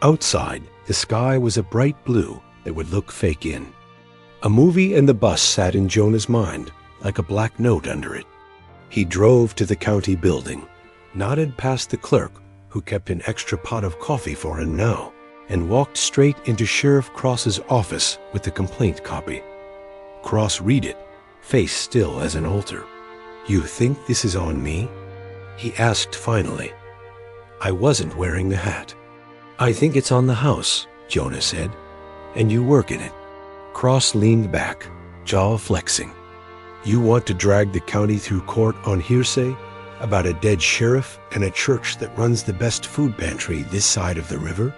Outside, the sky was a bright blue that would look fake in. A movie and the bus sat in Jonah's mind like a black note under it. He drove to the county building, nodded past the clerk who kept an extra pot of coffee for him now, and walked straight into Sheriff Cross's office with the complaint copy. Cross read it, face still as an altar. "You think this is on me?" he asked finally. "I wasn't wearing the hat." "I think it's on the house," Jonah said, "and you work in it." Cross leaned back, jaw flexing. "You want to drag the county through court on hearsay about a dead sheriff and a church that runs the best food pantry this side of the river?"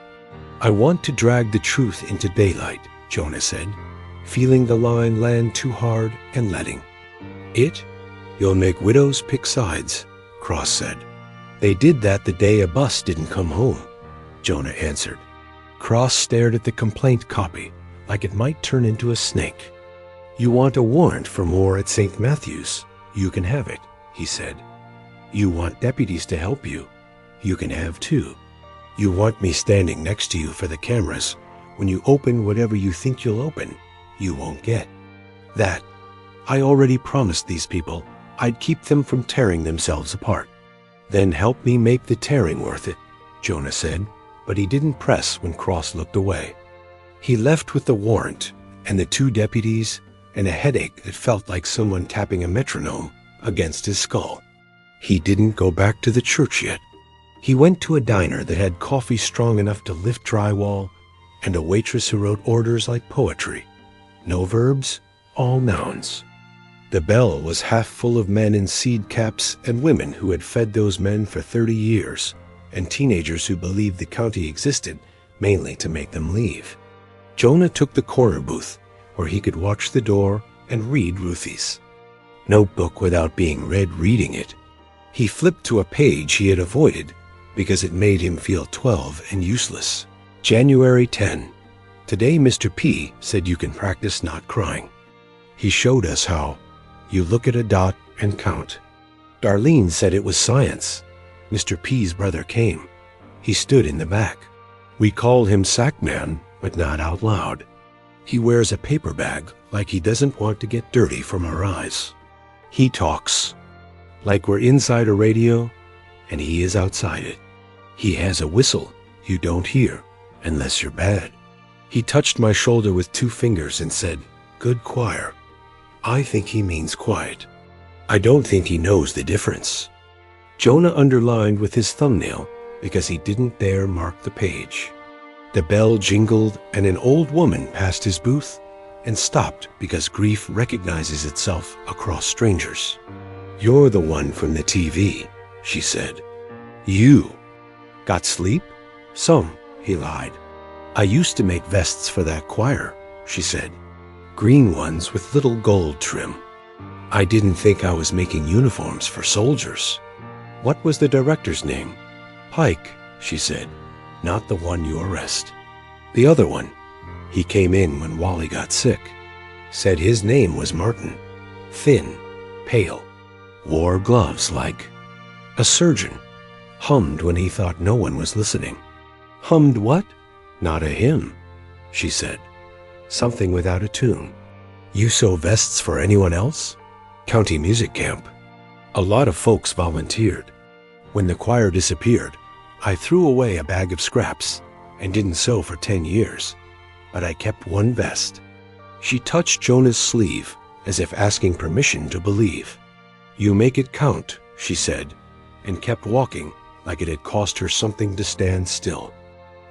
"I want to drag the truth into daylight," Jonah said, feeling the line land too hard and letting. "It? You'll make widows pick sides," Cross said. "They did that the day a bus didn't come home," Jonah answered. Cross stared at the complaint copy like it might turn into a snake. "You want a warrant for more at St. Matthew's? You can have it," he said. "You want deputies to help you? You can have too. You want me standing next to you for the cameras when you open whatever you think you'll open? You won't get that. I already promised these people I'd keep them from tearing themselves apart." "Then help me make the tearing worth it," Jonah said, but he didn't press when Cross looked away. He left with the warrant and the 2 deputies and a headache that felt like someone tapping a metronome against his skull. He didn't go back to the church yet. He went to a diner that had coffee strong enough to lift drywall and a waitress who wrote orders like poetry. No verbs, all nouns. The bell was half full of men in seed caps and women who had fed those men for 30 years, and teenagers who believed the county existed mainly to make them leave. Jonah took the corner booth where he could watch the door and read Ruthie's notebook without being read reading it. He flipped to a page he had avoided because it made him feel 12 and useless. January 10. Today Mr. P said you can practice not crying. He showed us how. You look at a dot and count. Darlene said it was science. Mr. P's brother came. He stood in the back. We call him Sackman, but not out loud. He wears a paper bag like he doesn't want to get dirty from our eyes. He talks like we're inside a radio and he is outside it. He has a whistle you don't hear unless you're bad. He touched my shoulder with 2 fingers and said, "Good choir." I think he means quiet. I don't think he knows the difference. Jonah underlined with his thumbnail because he didn't dare mark the page. The bell jingled and an old woman passed his booth and stopped because grief recognizes itself across strangers. "You're the one from the TV," she said. "You. Got sleep?" "Some," he lied. "I used to make vests for that choir," she said. "Green ones with little gold trim. I didn't think I was making uniforms for soldiers." "What was the director's name?" "Pike," she said. "Not the one you arrest. The other one. He came in when Wally got sick. Said his name was Martin. Thin, pale. Wore gloves like a surgeon. Hummed when he thought no one was listening." "Hummed what?" "Not a hymn," she said. "Something without a tune." "You sew vests for anyone else?" "County music camp. A lot of folks volunteered. When the choir disappeared, I threw away a bag of scraps and didn't sew for 10 years, but I kept one vest." She touched Jonah's sleeve as if asking permission to believe. "You make it count," she said, and kept walking like it had cost her something to stand still.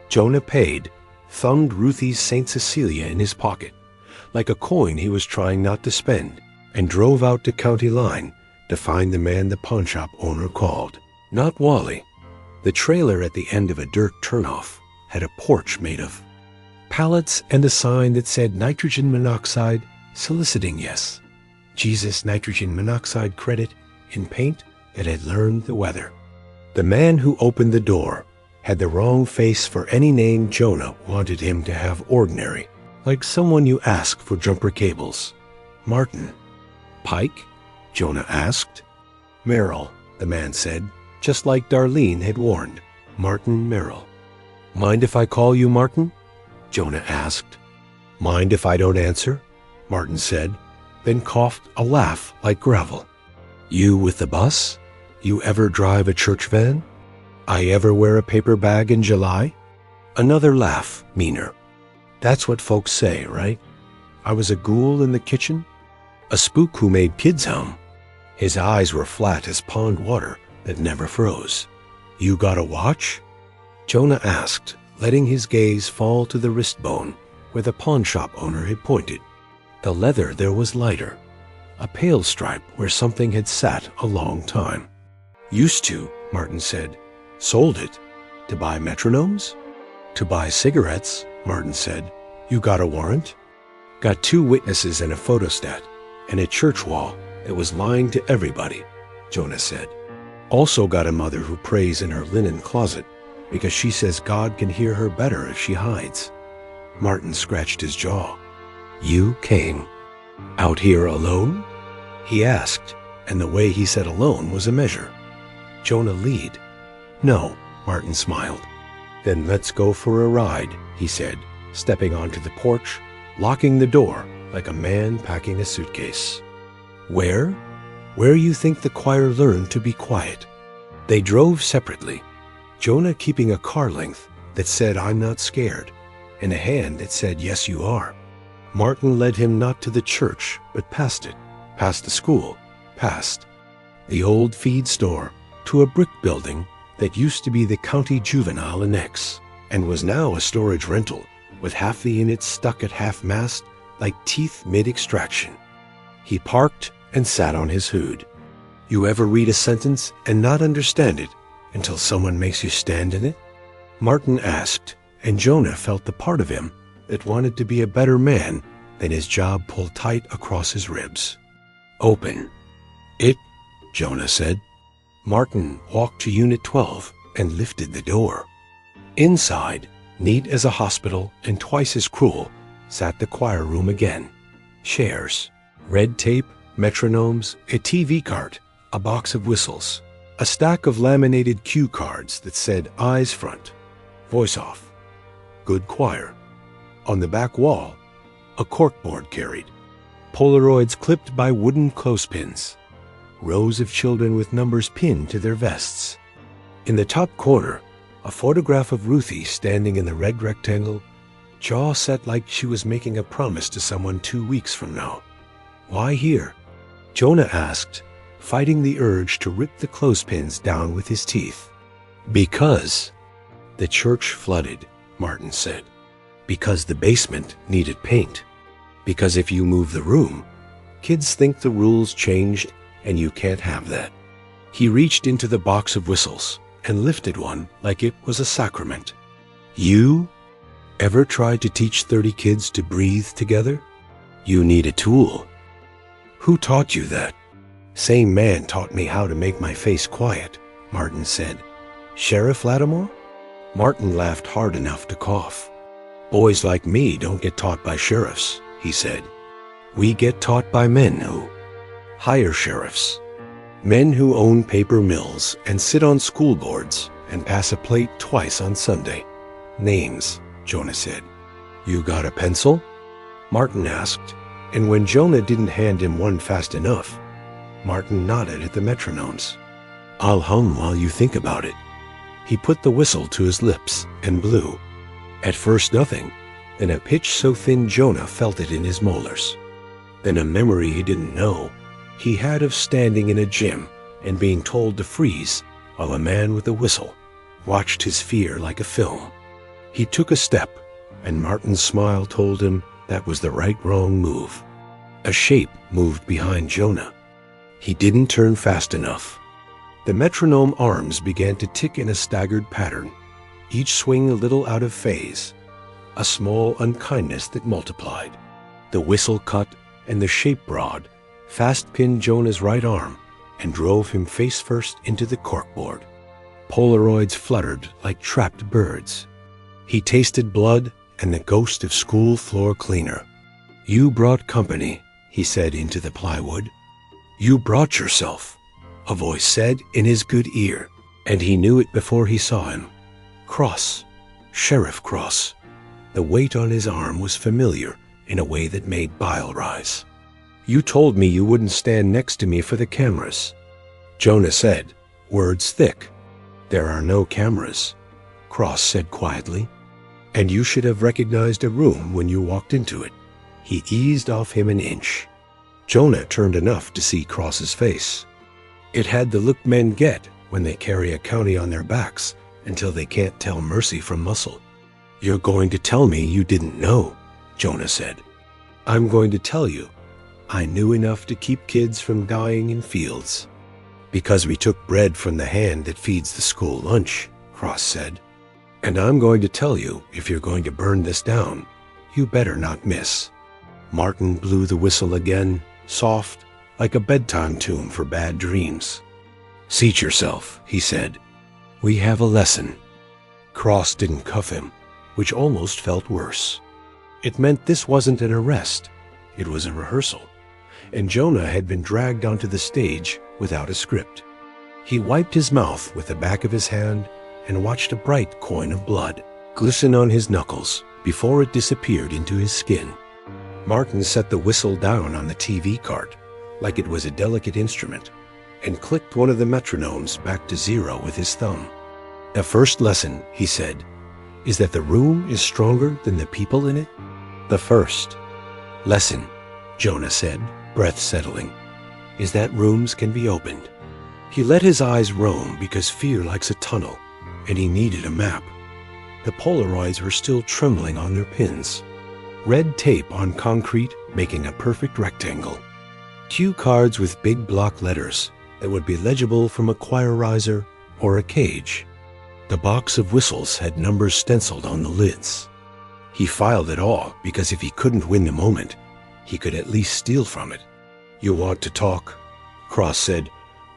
Jonah paid, thumbed Ruthie's St. Cecilia in his pocket, like a coin he was trying not to spend, and drove out to County Line to find the man the pawnshop owner called. Not Wally. The trailer at the end of a dirt turnoff had a porch made of pallets and a sign that said nitrogen monoxide soliciting yes. Jesus nitrogen monoxide credit in paint that had learned the weather. The man who opened the door had the wrong face for any name Jonah wanted him to have ordinary, like someone you ask for jumper cables. Martin. Pike? Jonah asked. Merrill, the man said, just like Darlene had warned. Martin Merrill. Mind if I call you Martin? Jonah asked. Mind if I don't answer? Martin said, then coughed a laugh like gravel. You with the bus? You ever drive a church van? I ever wear a paper bag in July? Another laugh, meaner. That's what folks say, right? I was a ghoul in the kitchen? A spook who made kids hum. His eyes were flat as pond water that never froze. You got a watch? Jonah asked, letting his gaze fall to the wrist bone where the pawnshop owner had pointed. The leather there was lighter, a pale stripe where something had sat a long time. Used to, Martin said. Sold it. To buy metronomes? To buy cigarettes, Martin said. You got a warrant? Got 2 witnesses and a photostat, and a church wall that was lying to everybody, Jonah said. Also got a mother who prays in her linen closet because she says God can hear her better if she hides. Martin scratched his jaw. You came. Out here alone? He asked, and the way he said alone was a measure. Jonah lead. No, Martin smiled. Then let's go for a ride, he said, stepping onto the porch, locking the door like a man packing a suitcase. Where? Where you think the choir learned to be quiet. They drove separately, Jonah keeping a car length that said I'm not scared, and a hand that said yes you are. Martin led him not to the church, but past it, past the school, past the old feed store, to a brick building that used to be the county juvenile annex, and was now a storage rental, with half the units stuck at half-mast like teeth mid-extraction. He parked and sat on his hood. You ever read a sentence and not understand it until someone makes you stand in it? Martin asked, and Jonah felt the part of him that wanted to be a better man than his job pulled tight across his ribs. Open. It, Jonah said. Martin walked to Unit 12 and lifted the door. Inside, neat as a hospital and twice as cruel, sat the choir room again. Chairs, red tape, metronomes, a TV cart, a box of whistles, a stack of laminated cue cards that said eyes front, voice off, good choir. On the back wall, a corkboard carried, Polaroids clipped by wooden clothespins, rows of children with numbers pinned to their vests. In the top corner, a photograph of Ruthie standing in the red rectangle, jaw set like she was making a promise to someone 2 weeks from now. Why here? Jonah asked, fighting the urge to rip the clothespins down with his teeth. Because the church flooded, Martin said. Because the basement needed paint. Because if you move the room, kids think the rules changed and you can't have that. He reached into the box of whistles and lifted one like it was a sacrament. You ever tried to teach 30 kids to breathe together? You need a tool. Who taught you that? Same man taught me how to make my face quiet, Martin said. Sheriff Lattimore? Martin laughed hard enough to cough. Boys like me don't get taught by sheriffs, he said. We get taught by men who hire sheriffs. Men who own paper mills and sit on school boards and pass a plate twice on Sunday. Names, Jonah said. You got a pencil? Martin asked, and when Jonah didn't hand him one fast enough, Martin nodded at the metronomes. I'll hum while you think about it. He put the whistle to his lips and blew. At first nothing, then a pitch so thin Jonah felt it in his molars. Then a memory he didn't know he had of standing in a gym and being told to freeze while a man with a whistle watched his fear like a film. He took a step, and Martin's smile told him that was the right-wrong move. A shape moved behind Jonah. He didn't turn fast enough. The metronome arms began to tick in a staggered pattern, each swing a little out of phase, a small unkindness that multiplied. The whistle cut, and the shape rod fast-pinned Jonah's right arm and drove him face-first into the corkboard. Polaroids fluttered like trapped birds. He tasted blood and the ghost of school floor cleaner. "You brought company," he said into the plywood. "You brought yourself," a voice said in his good ear, and he knew it before he saw him. Cross, Sheriff Cross. The weight on his arm was familiar in a way that made bile rise. "You told me you wouldn't stand next to me for the cameras," Jonah said, words thick. "There are no cameras," Cross said quietly. "And you should have recognized a room when you walked into it." He eased off him an inch. Jonah turned enough to see Cross's face. It had the look men get when they carry a county on their backs until they can't tell mercy from muscle. "You're going to tell me you didn't know," Jonah said. "I'm going to tell you I knew enough to keep kids from dying in fields." "Because we took bread from the hand that feeds the school lunch," Cross said. "And I'm going to tell you, if you're going to burn this down, you better not miss." Martin blew the whistle again, soft, like a bedtime tune for bad dreams. "Seat yourself," he said. "We have a lesson." Cross didn't cuff him, which almost felt worse. It meant this wasn't an arrest. It was a rehearsal, and Jonah had been dragged onto the stage without a script. He wiped his mouth with the back of his hand and watched a bright coin of blood glisten on his knuckles before it disappeared into his skin. Martin set the whistle down on the TV cart like it was a delicate instrument and clicked one of the metronomes back to 0 with his thumb. "The first lesson," he said, "is that the room is stronger than the people in it." "The first lesson," Jonah said, breath settling, "is that rooms can be opened." He let his eyes roam because fear likes a tunnel, and he needed a map. The Polaroids were still trembling on their pins. Red tape on concrete making a perfect rectangle. Cue cards with big block letters that would be legible from a choir riser or a cage. The box of whistles had numbers stenciled on the lids. He filed it all because if he couldn't win the moment, he could at least steal from it. "You want to talk," Cross said,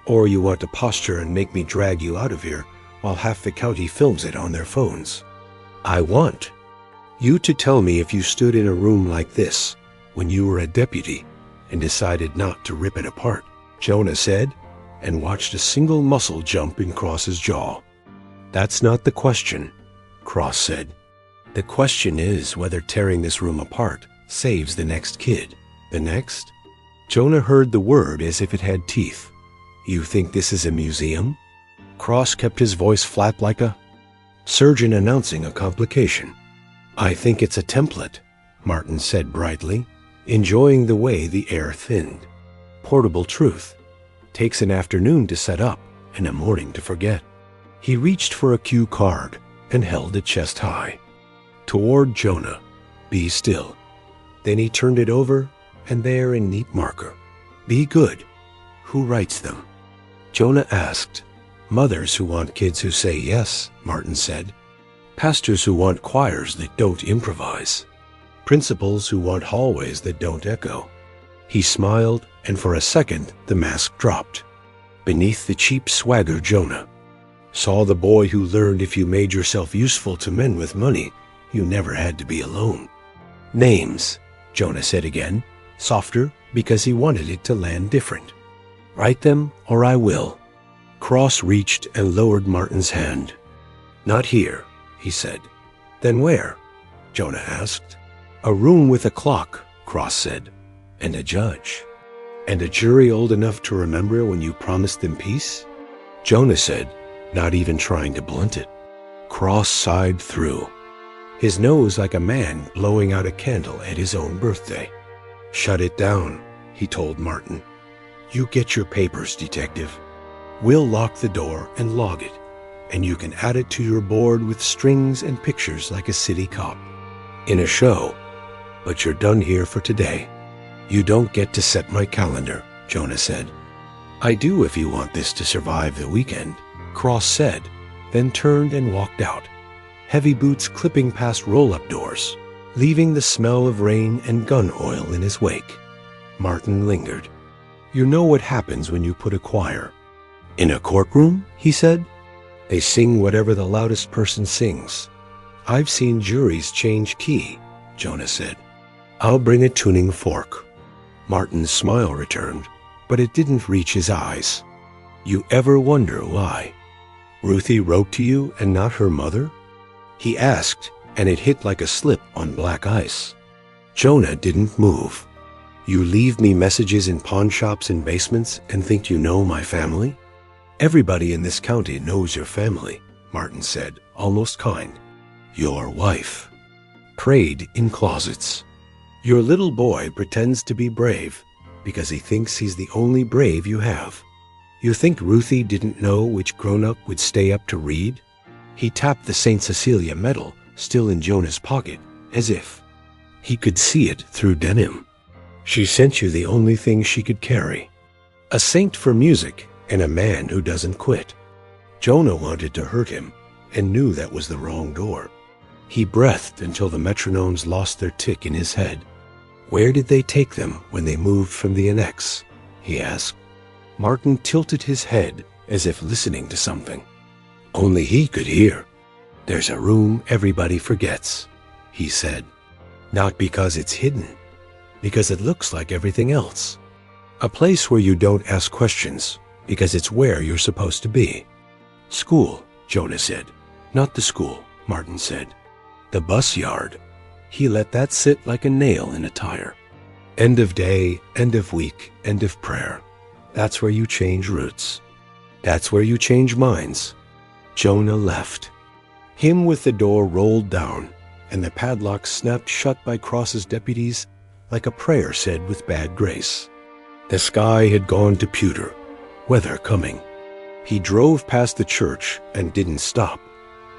"or you want to posture and make me drag you out of here while half the county films it on their phones?" "I want you to tell me if you stood in a room like this when you were a deputy and decided not to rip it apart," Jonah said, and watched a single muscle jump in Cross's jaw. "That's not the question," Cross said. "The question is whether tearing this room apart saves the next kid." "The next?" Jonah heard the word as if it had teeth. "You think this is a museum?" Cross kept his voice flat like a surgeon announcing a complication. "I think it's a template," Martin said brightly, enjoying the way the air thinned. "Portable truth. Takes an afternoon to set up and a morning to forget." He reached for a cue card and held it chest high. Toward Jonah, "Be still." Then he turned it over, and there in neat marker, "Be good." "Who writes them?" Jonah asked. "Mothers who want kids who say yes," Martin said. "Pastors who want choirs that don't improvise. Principals who want hallways that don't echo." He smiled, and for a second the mask dropped. Beneath the cheap swagger, Jonah saw the boy who learned if you made yourself useful to men with money, you never had to be alone. "Names," Jonah said again, softer because he wanted it to land different. "Write them or I will." Cross reached and lowered Martin's hand. "Not here," he said. "Then where?" Jonah asked. "A room with a clock," Cross said, "and a judge." "And a jury old enough to remember when you promised them peace?" Jonah said, not even trying to blunt it. Cross sighed through, his nose like a man blowing out a candle at his own birthday. "Shut it down," he told Martin. "You get your papers, detective." We'll lock the door and log it, and you can add it to your board with strings and pictures like a city cop. In a show. But you're done here for today. You don't get to set my calendar, Jonah said. I do if you want this to survive the weekend, Cross said, then turned and walked out, heavy boots clipping past roll-up doors, leaving the smell of rain and gun oil in his wake. Martin lingered. You know what happens when you put a choir. In a courtroom, he said. They sing whatever the loudest person sings. I've seen juries change key, Jonah said. I'll bring a tuning fork. Martin's smile returned, but it didn't reach his eyes. You ever wonder why? Ruthie wrote to you and not her mother? He asked, and it hit like a slip on black ice. Jonah didn't move. You leave me messages in pawn shops and basements and think you know my family? Everybody in this county knows your family, Martin said, almost kind. Your wife. Prayed in closets. Your little boy pretends to be brave because he thinks he's the only brave you have. You think Ruthie didn't know which grown-up would stay up to read? He tapped the St. Cecilia medal still in Jonah's pocket, as if he could see it through denim. She sent you the only thing she could carry. A saint for music and a man who doesn't quit. Jonah wanted to hurt him and knew that was the wrong door. He breathed until the metronomes lost their tick in his head. Where did they take them when they moved from the annex? He asked. Martin tilted his head as if listening to something. Only he could hear. There's a room everybody forgets, he said. Not because it's hidden, because it looks like everything else. A place where you don't ask questions, because it's where you're supposed to be. School, Jonah said. Not the school, Martin said. The bus yard. He let that sit like a nail in a tire. End of day, end of week, end of prayer. That's where you change routes. That's where you change minds. Jonah left. Him with the door rolled down, and the padlock snapped shut by Cross's deputies like a prayer said with bad grace. The sky had gone to pewter, weather coming. He drove past the church and didn't stop,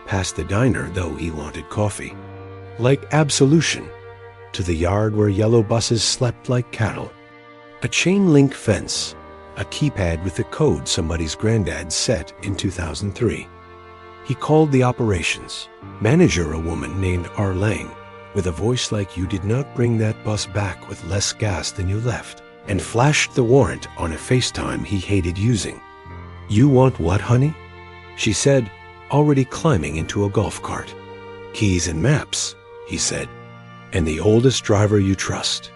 past the diner though he wanted coffee. Like absolution, to the yard where yellow buses slept like cattle. A chain-link fence, a keypad with the code somebody's granddad set in 2003. He called the operations, manager a woman named Arlang, with a voice like you did not bring that bus back with less gas than you left, and flashed the warrant on a FaceTime he hated using. You want what, honey? She said, already climbing into a golf cart. Keys and maps, he said, and the oldest driver you trust.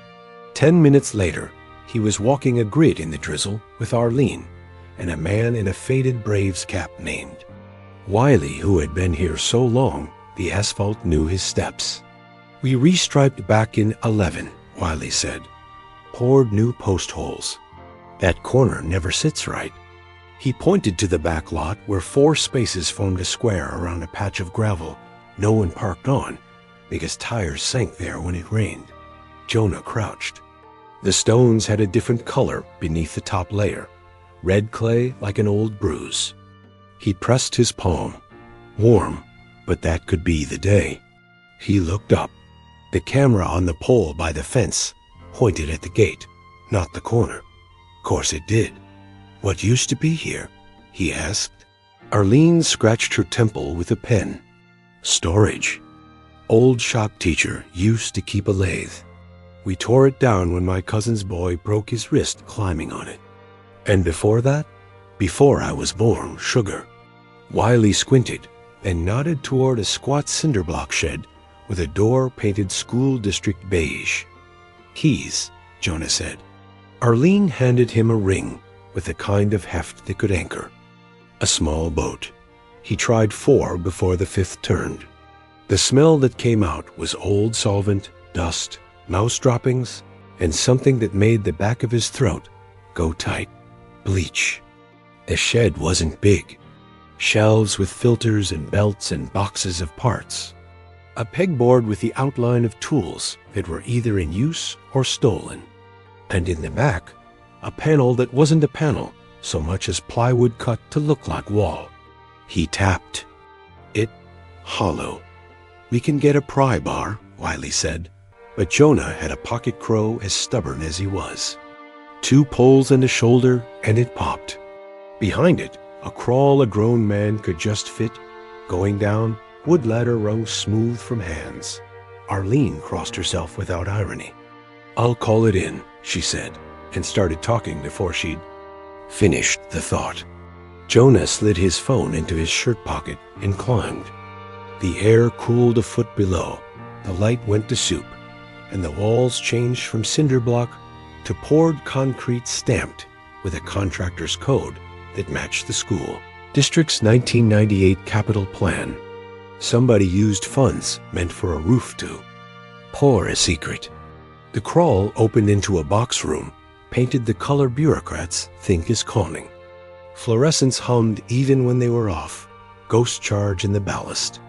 10 minutes later, he was walking a grid in the drizzle with Arlene and a man in a faded Braves cap named Wiley, who had been here so long the asphalt knew his steps. We restriped back in 11, Wiley said. Poured new post holes. That corner never sits right. He pointed to the back lot where 4 spaces formed a square around a patch of gravel no one parked on because tires sank there when it rained. Jonah crouched. The stones had a different color beneath the top layer, red clay like an old bruise. He pressed his palm. Warm, but that could be the day. He looked up. The camera on the pole by the fence pointed at the gate, not the corner. Course it did. What used to be here? He asked. Arlene scratched her temple with a pen. Storage. Old shop teacher used to keep a lathe. We tore it down when my cousin's boy broke his wrist climbing on it. And before that? Before I was born, sugar. Wiley squinted and nodded toward a squat cinder block shed with a door painted school district beige. Keys, Jonah said. Arlene handed him a ring with the kind of heft that could anchor. A small boat. He tried 4 before the 5th turned. The smell that came out was old solvent, dust, mouse droppings, and something that made the back of his throat go tight. Bleach. The shed wasn't big. Shelves with filters and belts and boxes of parts. A pegboard with the outline of tools that were either in use or stolen. And in the back, a panel that wasn't a panel, so much as plywood cut to look like wall. He tapped. It hollow. We can get a pry bar, Wiley said, but Jonah had a pocket crow as stubborn as he was. 2 pulls and a shoulder, and it popped. Behind it, a crawl a grown man could just fit, going down, wood ladder rung smooth from hands. Arlene crossed herself without irony. I'll call it in, she said, and started talking before she'd finished the thought. Jonah slid his phone into his shirt pocket and climbed. The air cooled a foot below, the light went to soup, and the walls changed from cinder block to poured concrete stamped with a contractor's code that matched the school district's 1998 capital plan. Somebody used funds meant for a roof to pour a secret. The crawl opened into a box room, painted the color bureaucrats think is calling. Fluorescents hummed even when they were off. Ghost charge in the ballast.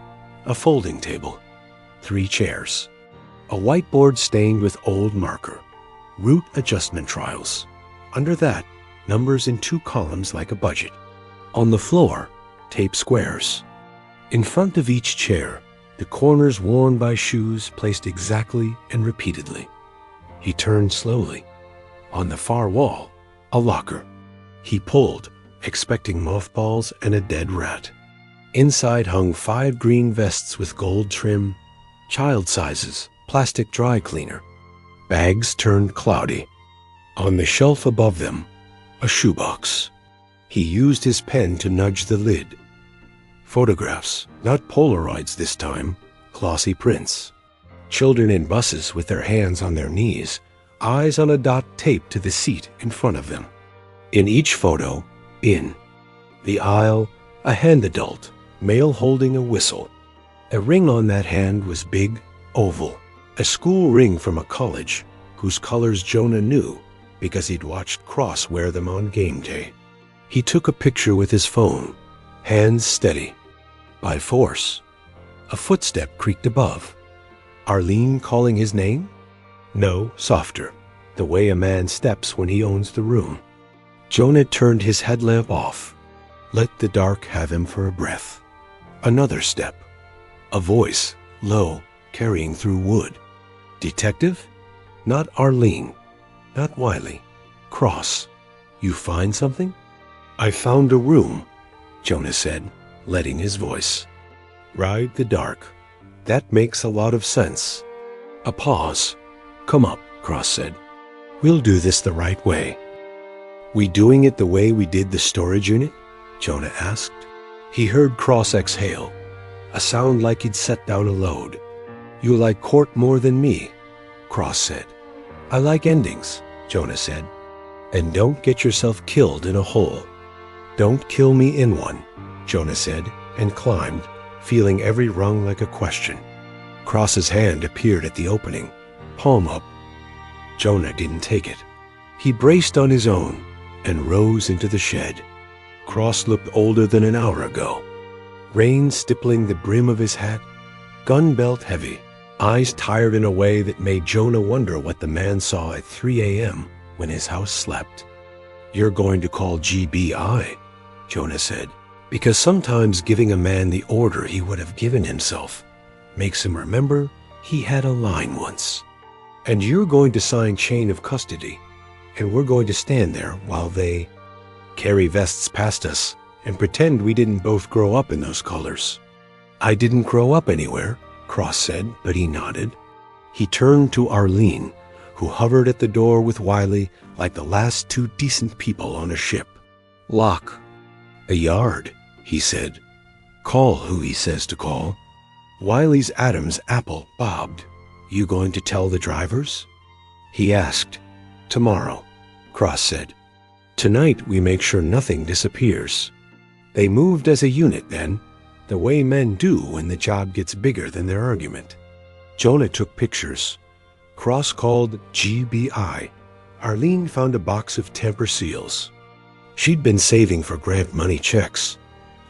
A folding table. 3 chairs. A whiteboard stained with old marker. Route adjustment trials. Under that, numbers in 2 columns like a budget. On the floor, tape squares. In front of each chair, the corners worn by shoes placed exactly and repeatedly. He turned slowly. On the far wall, a locker. He pulled, expecting mothballs and a dead rat. Inside hung 5 green vests with gold trim, child sizes, plastic dry cleaner. Bags turned cloudy. On the shelf above them, a shoebox. He used his pen to nudge the lid. Photographs, not Polaroids this time, glossy prints. Children in buses with their hands on their knees, eyes on a dot taped to the seat in front of them. In each photo, in the aisle, a hand adult, male holding a whistle. A ring on that hand was big, oval, a school ring from a college whose colors Jonah knew because he'd watched Cross wear them on game day. He took a picture with his phone, hands steady. By force, a footstep creaked above. Arlene calling his name? No, softer, the way a man steps when he owns the room. Jonah turned his headlamp off. Let the dark have him for a breath. Another step. A voice, low, carrying through wood. Detective? Not Arlene. Not Wiley. Cross. You find something? I found a room, Jonah said, letting his voice ride the dark. That makes a lot of sense. A pause. Come up, Cross said. We'll do this the right way. We doing it the way we did the storage unit? Jonah asked. He heard Cross exhale, a sound like he'd set down a load. You like court more than me, Cross said. I like endings, Jonah said. And don't get yourself killed in a hole. Don't kill me in one, Jonah said, and climbed, feeling every rung like a question. Cross's hand appeared at the opening, palm up. Jonah didn't take it. He braced on his own and rose into the shed. Cross looked older than an hour ago. Rain stippling the brim of his hat, gun belt heavy, eyes tired in a way that made Jonah wonder what the man saw at 3 a.m. when his house slept. You're going to call GBI, Jonah said, because sometimes giving a man the order he would have given himself makes him remember he had a line once. And you're going to sign chain of custody, and we're going to stand there while they carry vests past us and pretend we didn't both grow up in those colors. I didn't grow up anywhere, Cross said, but he nodded. He turned to Arlene, who hovered at the door with Wiley like the last 2 decent people on a ship. Lock. A yard, he said. Call who he says to call. Wiley's Adam's apple bobbed. You going to tell the drivers? He asked. Tomorrow, Cross said. Tonight we make sure nothing disappears. They moved as a unit then, the way men do when the job gets bigger than their argument. Jonah took pictures. Cross called GBI. Arlene found a box of temper seals. She'd been saving for grant money checks.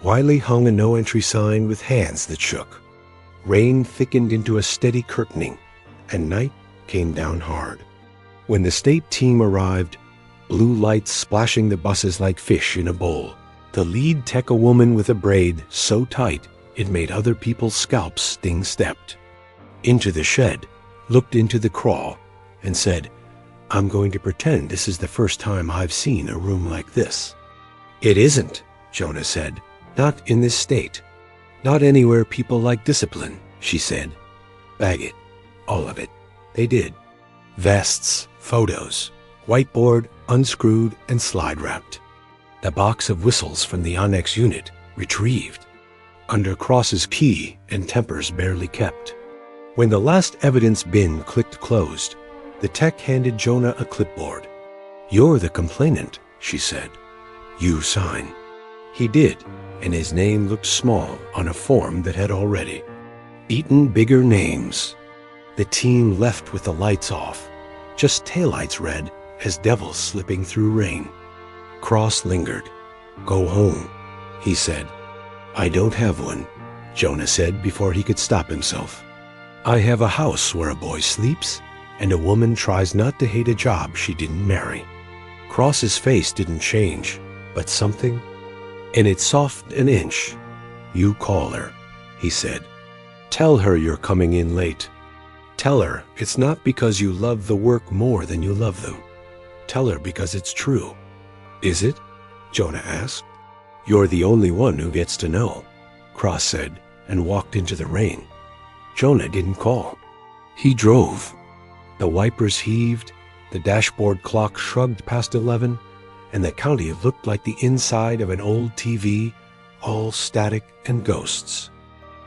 Wiley hung a no-entry sign with hands that shook. Rain thickened into a steady curtaining, and night came down hard. When the state team arrived, blue lights splashing the buses like fish in a bowl. The lead tech, a woman with a braid so tight it made other people's scalps sting, stepped into the shed, looked into the crawl, and said, "I'm going to pretend this is the first time I've seen a room like this." "It isn't," Jonah said. "Not in this state. Not anywhere people like discipline," she said. "Bag it. All of it." They did. Vests, photos, whiteboard, unscrewed and slide-wrapped. The box of whistles from the Onyx unit, retrieved. Under Cross's key and tempers barely kept. When the last evidence bin clicked closed, the tech handed Jonah a clipboard. "You're the complainant," she said. "You sign." He did, and his name looked small on a form that had already eaten bigger names. The team left with the lights off, just taillights red as devils slipping through rain. Cross lingered. "Go home," he said. "I don't have one," Jonah said before he could stop himself. "I have a house where a boy sleeps, and a woman tries not to hate a job she didn't marry." Cross's face didn't change, but something, and it softened an inch. "You call her," he said. "Tell her you're coming in late. Tell her it's not because you love the work more than you love them. Tell her because it's true." "Is it?" Jonah asked. "You're the only one who gets to know," Cross said, and walked into the rain. Jonah didn't call. He drove. The wipers heaved, the dashboard clock shrugged past 11, and the county looked like the inside of an old TV, all static and ghosts.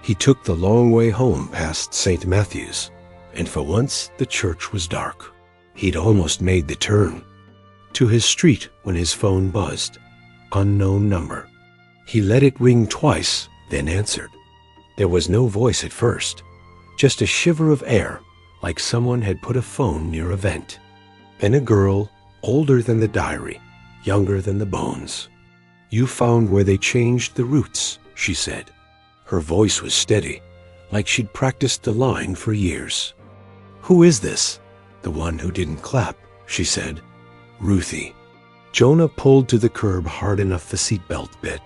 He took the long way home past St. Matthew's, and for once the church was dark. He'd almost made the turn to his street when his phone buzzed. Unknown number. He let it ring twice, then answered. There was no voice at first, just a shiver of air, like someone had put a phone near a vent. Then a girl, older than the diary, younger than the bones. "You found where they changed the routes," she said. Her voice was steady, like she'd practiced the line for years. "Who is this?" "The one who didn't clap," she said. "Ruthie." Jonah pulled to the curb hard enough the seatbelt bit.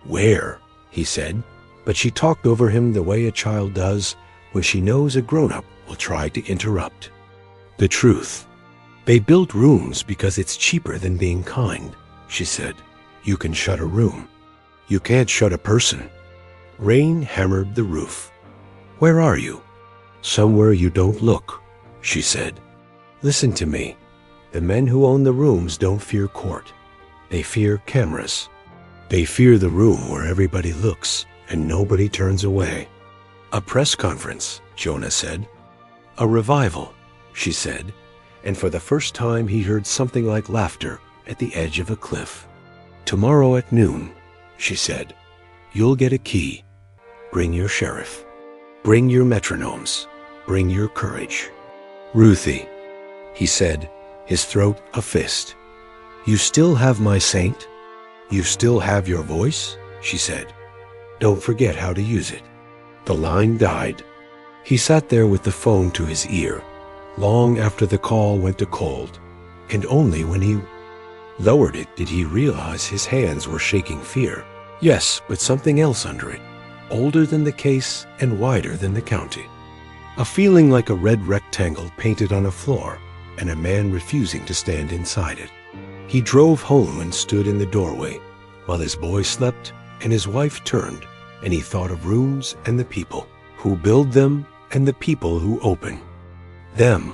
"Where?" he said, but she talked over him the way a child does when she knows a grown-up will try to interrupt. "The truth. They built rooms because it's cheaper than being kind," she said. "You can shut a room. You can't shut a person." Rain hammered the roof. "Where are you?" "Somewhere you don't look," she said. "Listen to me. The men who own the rooms don't fear court. They fear cameras. They fear the room where everybody looks and nobody turns away." "A press conference," Jonah said. "A revival," she said, and for the first time he heard something like laughter at the edge of a cliff. "Tomorrow at noon," she said, "you'll get a key. Bring your sheriff. Bring your metronomes. Bring your courage." "Ruthie," he said, his throat a fist. "You still have my saint? You still have your voice?" she said. "Don't forget how to use it." The line died. He sat there with the phone to his ear, long after the call went to cold, and only when he lowered it did he realize his hands were shaking fear. Yes, but something else under it, older than the case and wider than the county. A feeling like a red rectangle painted on a floor, and a man refusing to stand inside it. He drove home and stood in the doorway, while his boy slept and his wife turned, and he thought of rooms and the people who build them and the people who open them,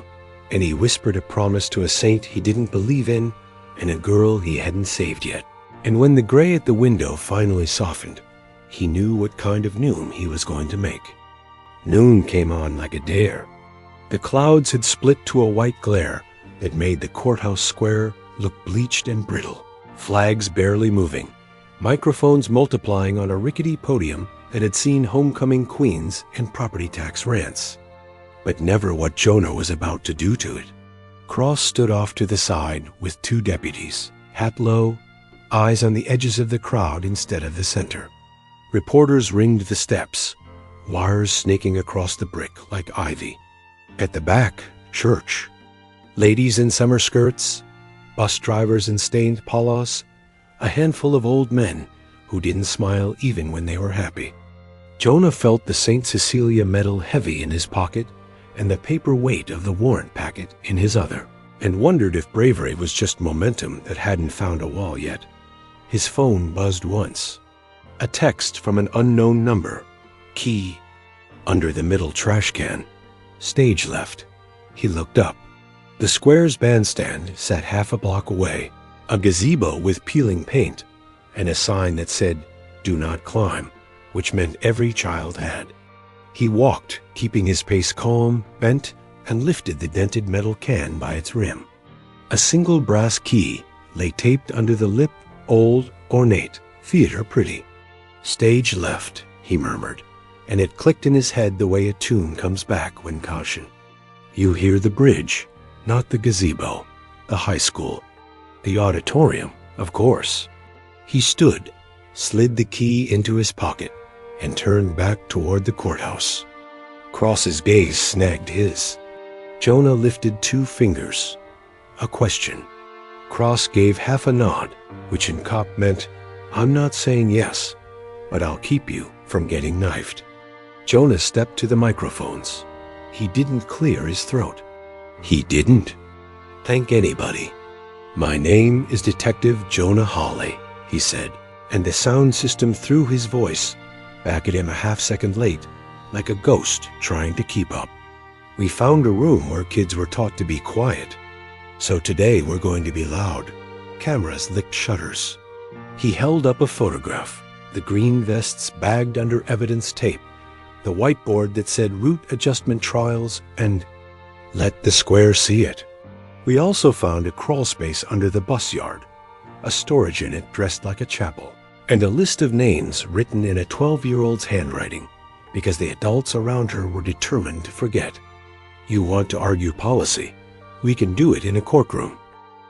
and he whispered a promise to a saint he didn't believe in and a girl he hadn't saved yet. And when the gray at the window finally softened, he knew what kind of noon he was going to make. Noon came on like a dare. The clouds had split to a white glare that made the courthouse square look bleached and brittle, flags barely moving, microphones multiplying on a rickety podium that had seen homecoming queens and property tax rants. But never what Jonah was about to do to it. Cross stood off to the side with two deputies, hat low, eyes on the edges of the crowd instead of the center. Reporters ringed the steps, wires snaking across the brick like ivy. At the back, church. Ladies in summer skirts, bus drivers in stained polos, a handful of old men who didn't smile even when they were happy. Jonah felt the St. Cecilia medal heavy in his pocket and the paper weight of the warrant packet in his other, and wondered if bravery was just momentum that hadn't found a wall yet. His phone buzzed once. A text from an unknown number. Key. Under the middle trash can. Stage left. He looked up. The Square's bandstand sat half a block away, a gazebo with peeling paint, and a sign that said, "Do not climb," which meant every child had. He walked, keeping his pace calm, bent, and lifted the dented metal can by its rim. A single brass key lay taped under the lip, old, ornate, theater pretty. "Stage left," he murmured, and it clicked in his head the way a tune comes back when caution. You hear the bridge, not the gazebo, the high school, the auditorium, of course. He stood, slid the key into his pocket, and turned back toward the courthouse. Cross's gaze snagged his. Jonah lifted 2 fingers. A question. Cross gave half a nod, which in cop meant, "I'm not saying yes, but I'll keep you from getting knifed." Jonah stepped to the microphones. He didn't clear his throat. He didn't thank anybody. "My name is Detective Jonah Hawley," he said, and the sound system threw his voice back at him a half-second late, like a ghost trying to keep up. "We found a room where kids were taught to be quiet, so today we're going to be loud." Cameras licked shutters. He held up a photograph, the green vests bagged under evidence tape, the whiteboard that said route adjustment trials, and "Let the Square see it." We also found a crawl space under the bus yard, a storage unit dressed like a chapel, and a list of names written in a 12-year-old's handwriting, because the adults around her were determined to forget. "You want to argue policy? We can do it in a courtroom.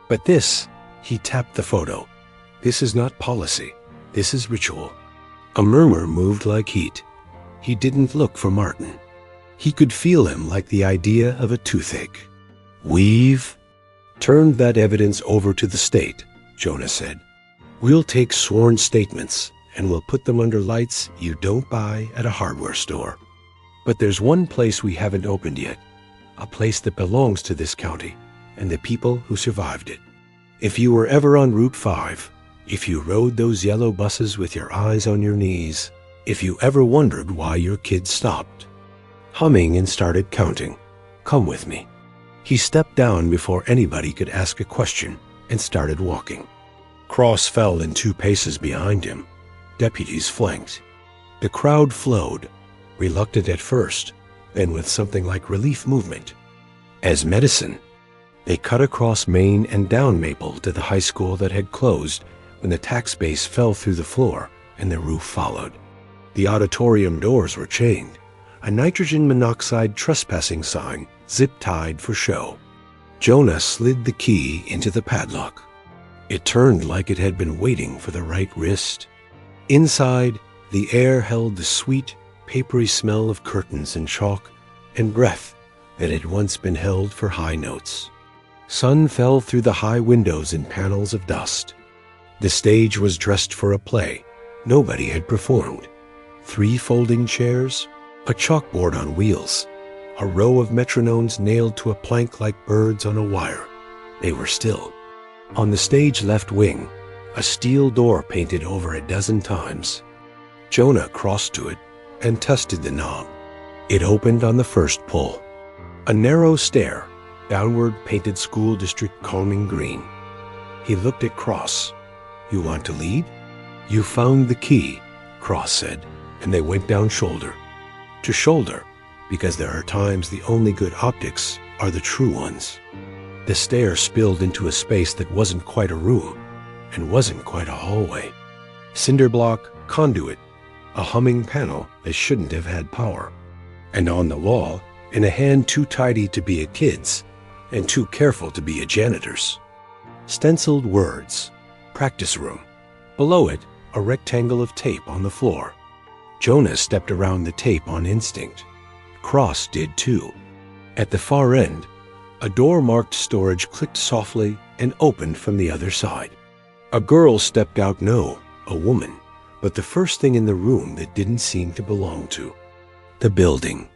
But this," he tapped the photo, "this is not policy. This is ritual." A murmur moved like heat. He didn't look for Martin. He could feel him like the idea of a toothache. "We've turned that evidence over to the state," Jonah said. "We'll take sworn statements, and we'll put them under lights you don't buy at a hardware store. But there's one place we haven't opened yet, a place that belongs to this county and the people who survived it. If you were ever on Route 5, if you rode those yellow buses with your eyes on your knees, if you ever wondered why your kids stopped, humming and started counting, come with me." He stepped down before anybody could ask a question and started walking. Cross fell in 2 paces behind him. Deputies flanked. The crowd flowed, reluctant at first, then with something like relief movement. As medicine, they cut across Main and down Maple to the high school that had closed when the tax base fell through the floor and the roof followed. The auditorium doors were chained, a nitrogen monoxide trespassing sign zip-tied for show. Jonah slid the key into the padlock. It turned like it had been waiting for the right wrist. Inside, the air held the sweet, papery smell of curtains and chalk and breath that had once been held for high notes. Sun fell through the high windows in panels of dust. The stage was dressed for a play nobody had performed. 3 folding chairs, a chalkboard on wheels, a row of metronomes nailed to a plank like birds on a wire. They were still. On the stage left wing, a steel door painted over a dozen times. Jonah crossed to it and tested the knob. It opened on the first pull. A narrow stair, downward painted school district calming green. He looked at Cross. "You want to lead?" "You found the key," Cross said, and they went down shoulder to shoulder, because there are times the only good optics are the true ones. The stair spilled into a space that wasn't quite a room and wasn't quite a hallway. Cinder block, conduit, a humming panel that shouldn't have had power. And on the wall, in a hand too tidy to be a kid's and too careful to be a janitor's, stenciled words, practice room. Below it, a rectangle of tape on the floor. Jonah stepped around the tape on instinct. Cross did too. At the far end, a door marked storage clicked softly and opened from the other side. A girl stepped out, no, a woman, but the first thing in the room that didn't seem to belong to. The building.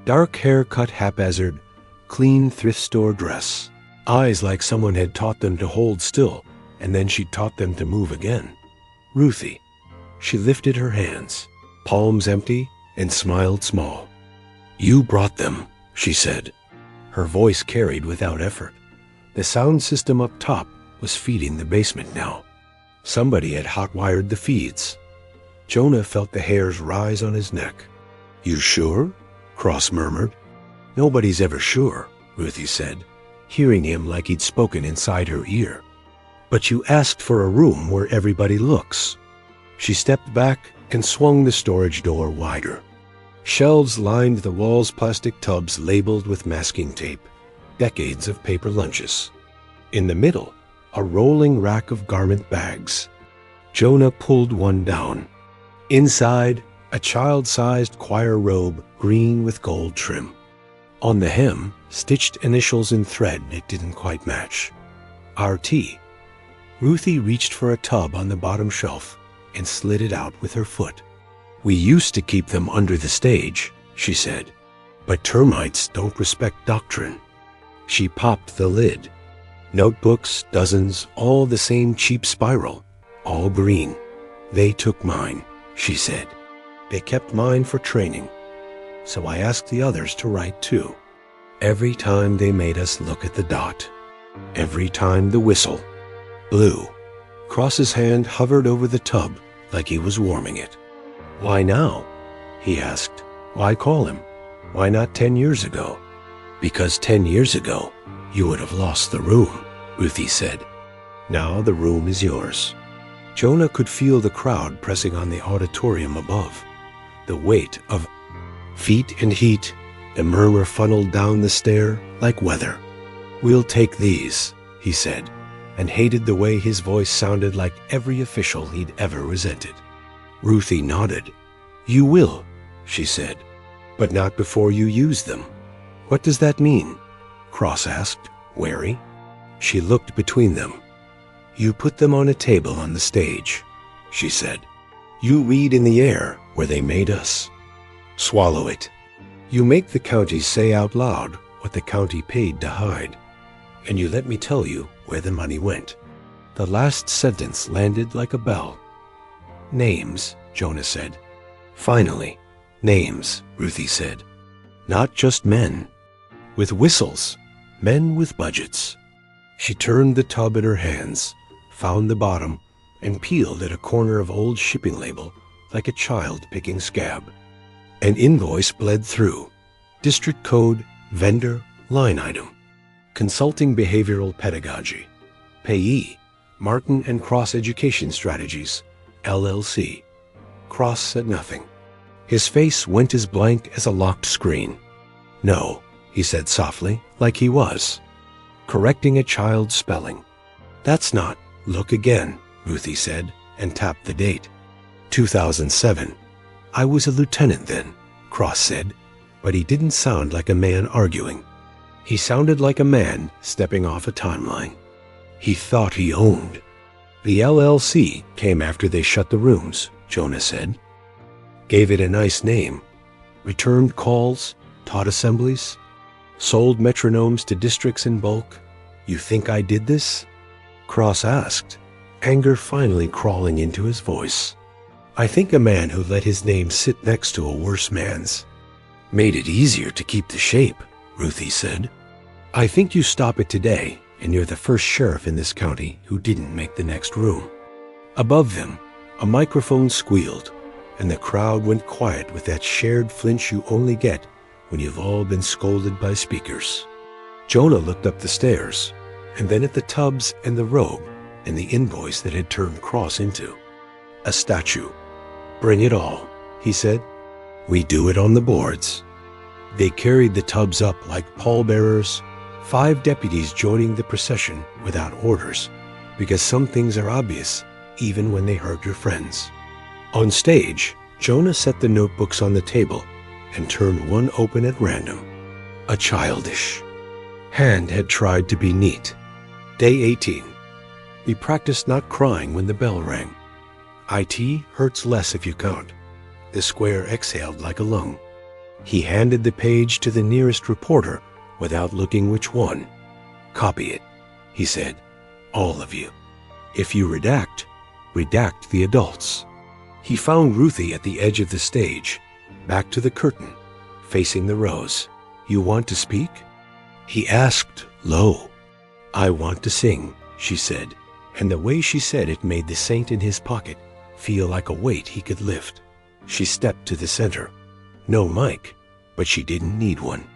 Dark hair cut haphazard, clean thrift store dress. Eyes like someone had taught them to hold still, and then she taught them to move again. Ruthie. She lifted her hands, palms empty, and smiled small. "You brought them," she said. Her voice carried without effort. The sound system up top was feeding the basement now. Somebody had hot-wired the feeds. Jonah felt the hairs rise on his neck. "You sure?" Cross murmured. "Nobody's ever sure," Ruthie said, hearing him like he'd spoken inside her ear. "But you asked for a room where everybody looks." She stepped back and swung the storage door wider. Shelves lined the walls, plastic tubs labeled with masking tape, decades of paper lunches. In the middle, a rolling rack of garment bags. Jonah pulled one down. Inside, a child-sized choir robe, green with gold trim. On the hem, stitched initials in thread it didn't quite match. RT. Ruthie reached for a tub on the bottom shelf and slid it out with her foot. "We used to keep them under the stage," she said, "but termites don't respect doctrine." She popped the lid. Notebooks, dozens, all the same cheap spiral, all green. "They took mine," she said. "They kept mine for training. So I asked the others to write too. Every time they made us look at the dot. Every time the whistle blew." Cross's hand hovered over the tub like he was warming it. "Why now?" he asked. "Why call him? Why not 10 years ago?" "Because 10 years ago, you would have lost the room," Ruthie said. "Now the room is yours." Jonah could feel the crowd pressing on the auditorium above. The weight of feet and heat, the murmur funneled down the stair like weather. "We'll take these," he said, and hated the way his voice sounded like every official he'd ever resented. Ruthie nodded. "You will," she said, "but not before you use them." "What does that mean?" Cross asked, wary. She looked between them. "You put them on a table on the stage," she said. "You read in the air where they made us. Swallow it. You make the county say out loud what the county paid to hide. And you let me tell you where the money went." The last sentence landed like a bell. "Names," Jonah said. "Finally, names," Ruthie said. "Not just men. With whistles. Men with budgets." She turned the tub in her hands, found the bottom, and peeled at a corner of old shipping label like a child picking scab. An invoice bled through. District code, vendor, line item. Consulting Behavioral Pedagogy. Payee, Martin and Cross Education Strategies, LLC. Cross said nothing. His face went as blank as a locked screen. "No," he said softly, like he was correcting a child's spelling. "That's not. Look again," Ruthie said, and tapped the date. 2007. "I was a lieutenant then," Cross said, but he didn't sound like a man arguing. He sounded like a man stepping off a timeline. He thought he owned. "The LLC came after they shut the rooms," Jonah said. "Gave it a nice name. Returned calls, taught assemblies, sold metronomes to districts in bulk. You think I did this?" Cross asked, anger finally crawling into his voice. "I think a man who let his name sit next to a worse man's. Made it easier to keep the shape," Ruthie said. "I think you stop it today, and you're the first sheriff in this county who didn't make the next room." Above them, a microphone squealed, and the crowd went quiet with that shared flinch you only get when you've all been scolded by speakers. Jonah looked up the stairs, and then at the tubs and the robe and the invoice that had turned Cross into a statue. "Bring it all," he said. "We do it on the boards." They carried the tubs up like pallbearers, 5 deputies joining the procession without orders, because some things are obvious even when they hurt your friends. On stage, Jonah set the notebooks on the table and turned one open at random. A childish hand had tried to be neat. Day 18. We practiced not crying when the bell rang. IT hurts less if you count. The square exhaled like a lung. He handed the page to the nearest reporter without looking which one. Copy it, he said. All of you. If you redact, redact the adults. He found Ruthie at the edge of the stage, back to the curtain, facing the rows. You want to speak? He asked low. I want to sing, she said, and the way she said it made the saint in his pocket feel like a weight he could lift. She stepped to the center. No mic, but she didn't need one.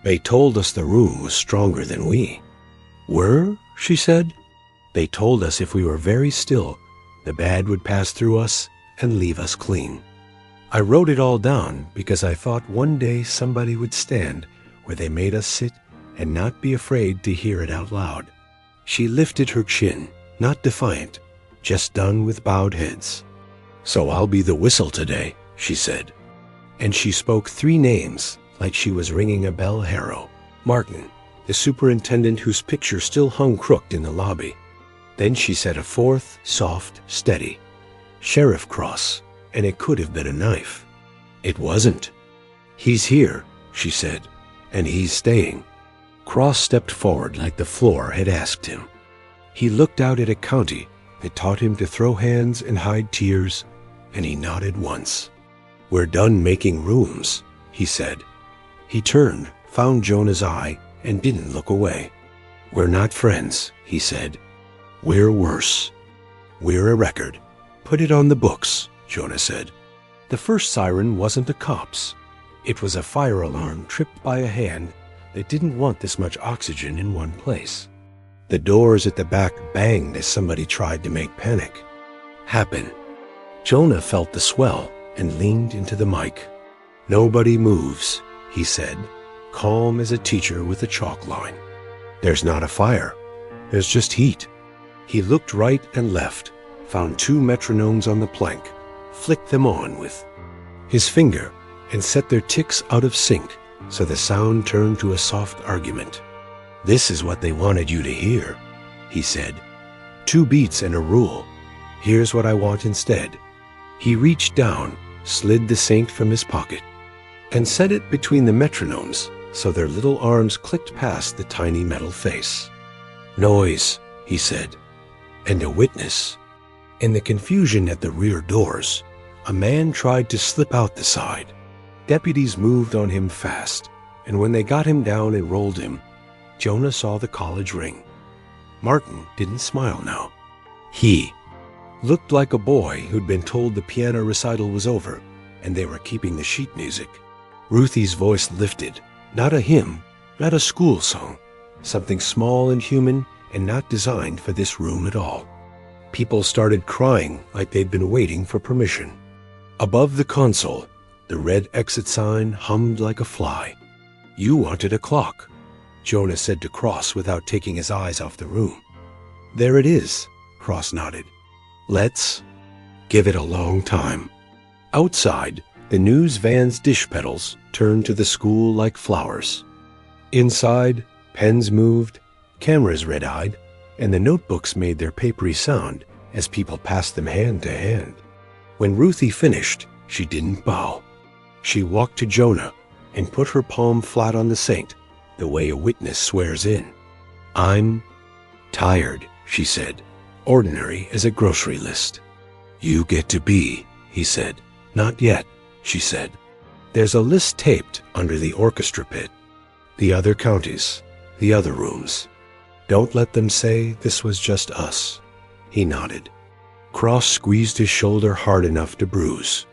They told us the room was stronger than we. Were? She said. They told us if we were very still, the bad would pass through us and leave us clean. I wrote it all down because I thought one day somebody would stand where they made us sit and not be afraid to hear it out loud. She lifted her chin, not defiant, just done with bowed heads. So I'll be the whistle today, she said. And she spoke 3 names like she was ringing a bell harrow. Martin, the superintendent whose picture still hung crooked in the lobby. Then she said a 4th, soft, steady. Sheriff Cross, and it could have been a knife. It wasn't. He's here, she said, and he's staying. Cross stepped forward like the floor had asked him. He looked out at a county that taught him to throw hands and hide tears, and he nodded once. We're done making rooms, he said. He turned, found Jonah's eye, and didn't look away. We're not friends, he said. We're worse. We're a record. Put it on the books, Jonah said. The first siren wasn't the cops. It was a fire alarm tripped by a hand that didn't want this much oxygen in one place. The doors at the back banged as somebody tried to make panic happen. Jonah felt the swell and leaned into the mic. Nobody moves, he said, calm as a teacher with a chalk line. There's not a fire. There's just heat. He looked right and left, found 2 metronomes on the plank, flicked them on with his finger, and set their ticks out of sync so the sound turned to a soft argument. This is what they wanted you to hear, he said. 2 beats and a rule. Here's what I want instead. He reached down, slid the saint from his pocket, and set it between the metronomes so their little arms clicked past the tiny metal face. Noise, he said, and a witness. In the confusion at the rear doors, a man tried to slip out the side. Deputies moved on him fast, and when they got him down and rolled him, Jonah saw the college ring. Martin didn't smile now. He looked like a boy who'd been told the piano recital was over and they were keeping the sheet music. Ruthie's voice lifted, not a hymn, not a school song, something small and human and not designed for this room at all. People started crying like they'd been waiting for permission. Above the console, the red exit sign hummed like a fly. You wanted a clock, Jonah said to Cross without taking his eyes off the room. There it is, Cross nodded. Let's give it a long time. Outside, the news van's dish pedals turned to the school like flowers. Inside, pens moved, cameras red-eyed, and the notebooks made their papery sound as people passed them hand to hand. When Ruthie finished, she didn't bow. She walked to Jonah and put her palm flat on the saint, the way a witness swears in. I'm tired, she said, ordinary as a grocery list. You get to be, he said. Not yet, she said. There's a list taped under the orchestra pit. The other counties, the other rooms. Don't let them say this was just us. He nodded. Cross squeezed his shoulder hard enough to bruise.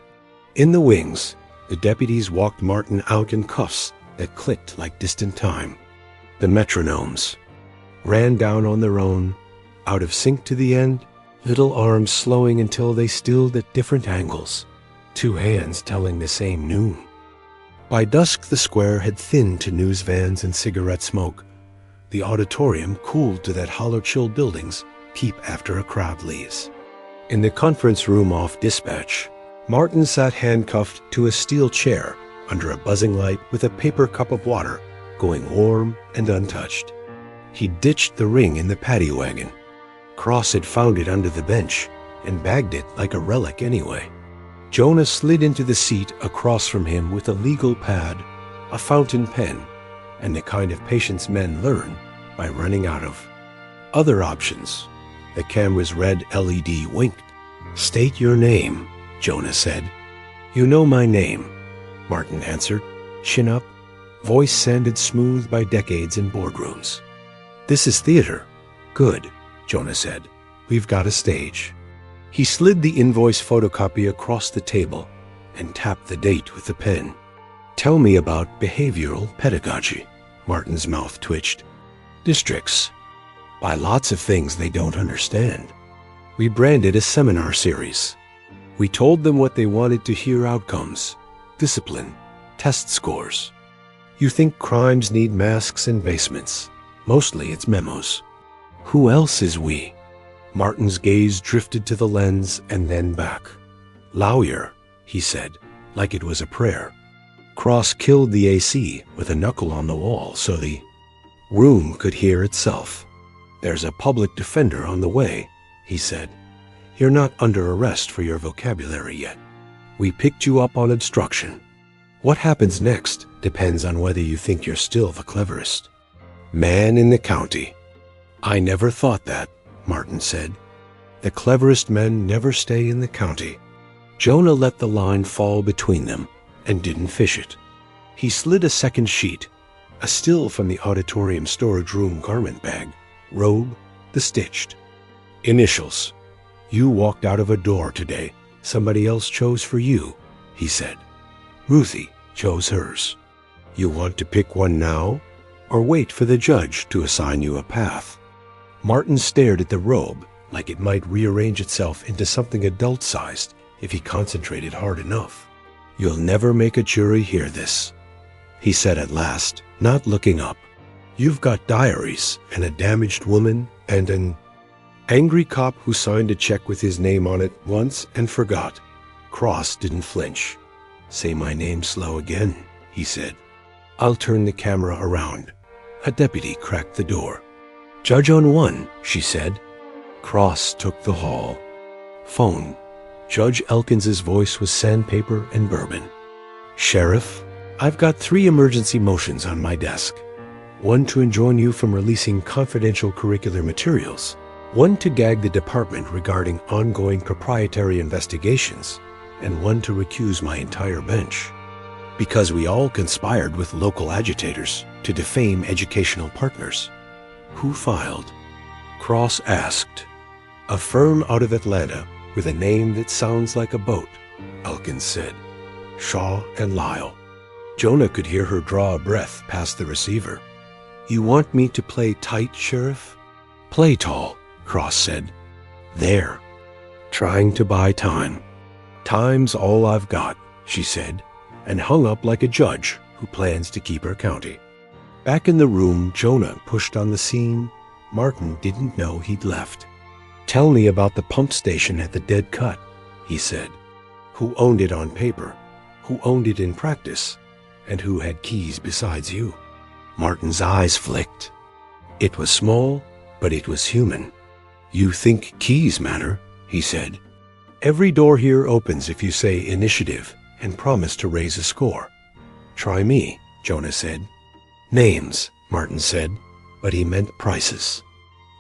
In the wings, the deputies walked Martin out in cuffs that clicked like distant time. The metronomes ran down on their own, out of sync to the end, little arms slowing until they stilled at different angles, 2 hands telling the same noon. By dusk the square had thinned to news vans and cigarette smoke. The auditorium cooled to that hollow chill buildings keep after a crowd leaves. In the conference room off dispatch, Martin sat handcuffed to a steel chair under a buzzing light with a paper cup of water going warm and untouched. He ditched the ring in the paddy wagon. Cross had found it under the bench and bagged it like a relic anyway. Jonah slid into the seat across from him with a legal pad, a fountain pen, and the kind of patience men learn by running out of. Other options. The camera's red LED winked. "State your name," Jonah said. "You know my name," Martin answered, chin up, voice sanded smooth by decades in boardrooms. "This is theater." "Good," Jonah said. "We've got a stage." He slid the invoice photocopy across the table and tapped the date with the pen. "Tell me about behavioral pedagogy." Martin's mouth twitched. "Districts. By lots of things they don't understand. We branded a seminar series. We told them what they wanted to hear: outcomes, discipline, test scores. You think crimes need masks and basements. Mostly it's memos. Who else is we?" Martin's gaze drifted to the lens and then back. "Lawyer," he said, like it was a prayer. "Cross killed the AC with a knuckle on the wall so the room could hear itself. There's a public defender on the way," he said. "You're not under arrest for your vocabulary yet. We picked you up on obstruction. What happens next depends on whether you think you're still the cleverest man in the county." "I never thought that," Martin said. "The cleverest men never stay in the county." Jonah let the line fall between them and didn't fish it. He slid a second sheet, a still from the auditorium storage room garment bag, robe, the stitched. "Initials. You walked out of a door today somebody else chose for you," he said. "Ruthie chose hers. You want to pick one now, or wait for the judge to assign you a path?" Martin stared at the robe like it might rearrange itself into something adult-sized if he concentrated hard enough. "You'll never make a jury hear this," he said at last, not looking up. "You've got diaries and a damaged woman and an angry cop who signed a check with his name on it once and forgot." Cross didn't flinch. "Say my name slow again," he said. "I'll turn the camera around." A deputy cracked the door. "Judge on one," she said. Cross took the hall. "Phone." Judge Elkins's voice was sandpaper and bourbon. "Sheriff, I've got 3 emergency motions on my desk. One to enjoin you from releasing confidential curricular materials. One to gag the department regarding ongoing proprietary investigations. And one to recuse my entire bench. Because we all conspired with local agitators to defame educational partners." "Who filed?" Cross asked. "A firm out of Atlanta with a name that sounds like a boat," Elkins said. "Shaw and Lyle." Jonah could hear her draw a breath past the receiver. "You want me to play tight, Sheriff?" "Play tall," Cross said. "There. Trying to buy time." "Time's all I've got," she said, and hung up like a judge who plans to keep her county. Back in the room, Jonah pushed on the scene. Martin didn't know he'd left. "Tell me about the pump station at the Dead Cut," he said. "Who owned it on paper? Who owned it in practice? And who had keys besides you?" Martin's eyes flicked. It was small, but it was human. "You think keys matter," he said. "Every door here opens if you say initiative and promise to raise a score." "Try me," Jonah said. "Names," Martin said, but he meant prices.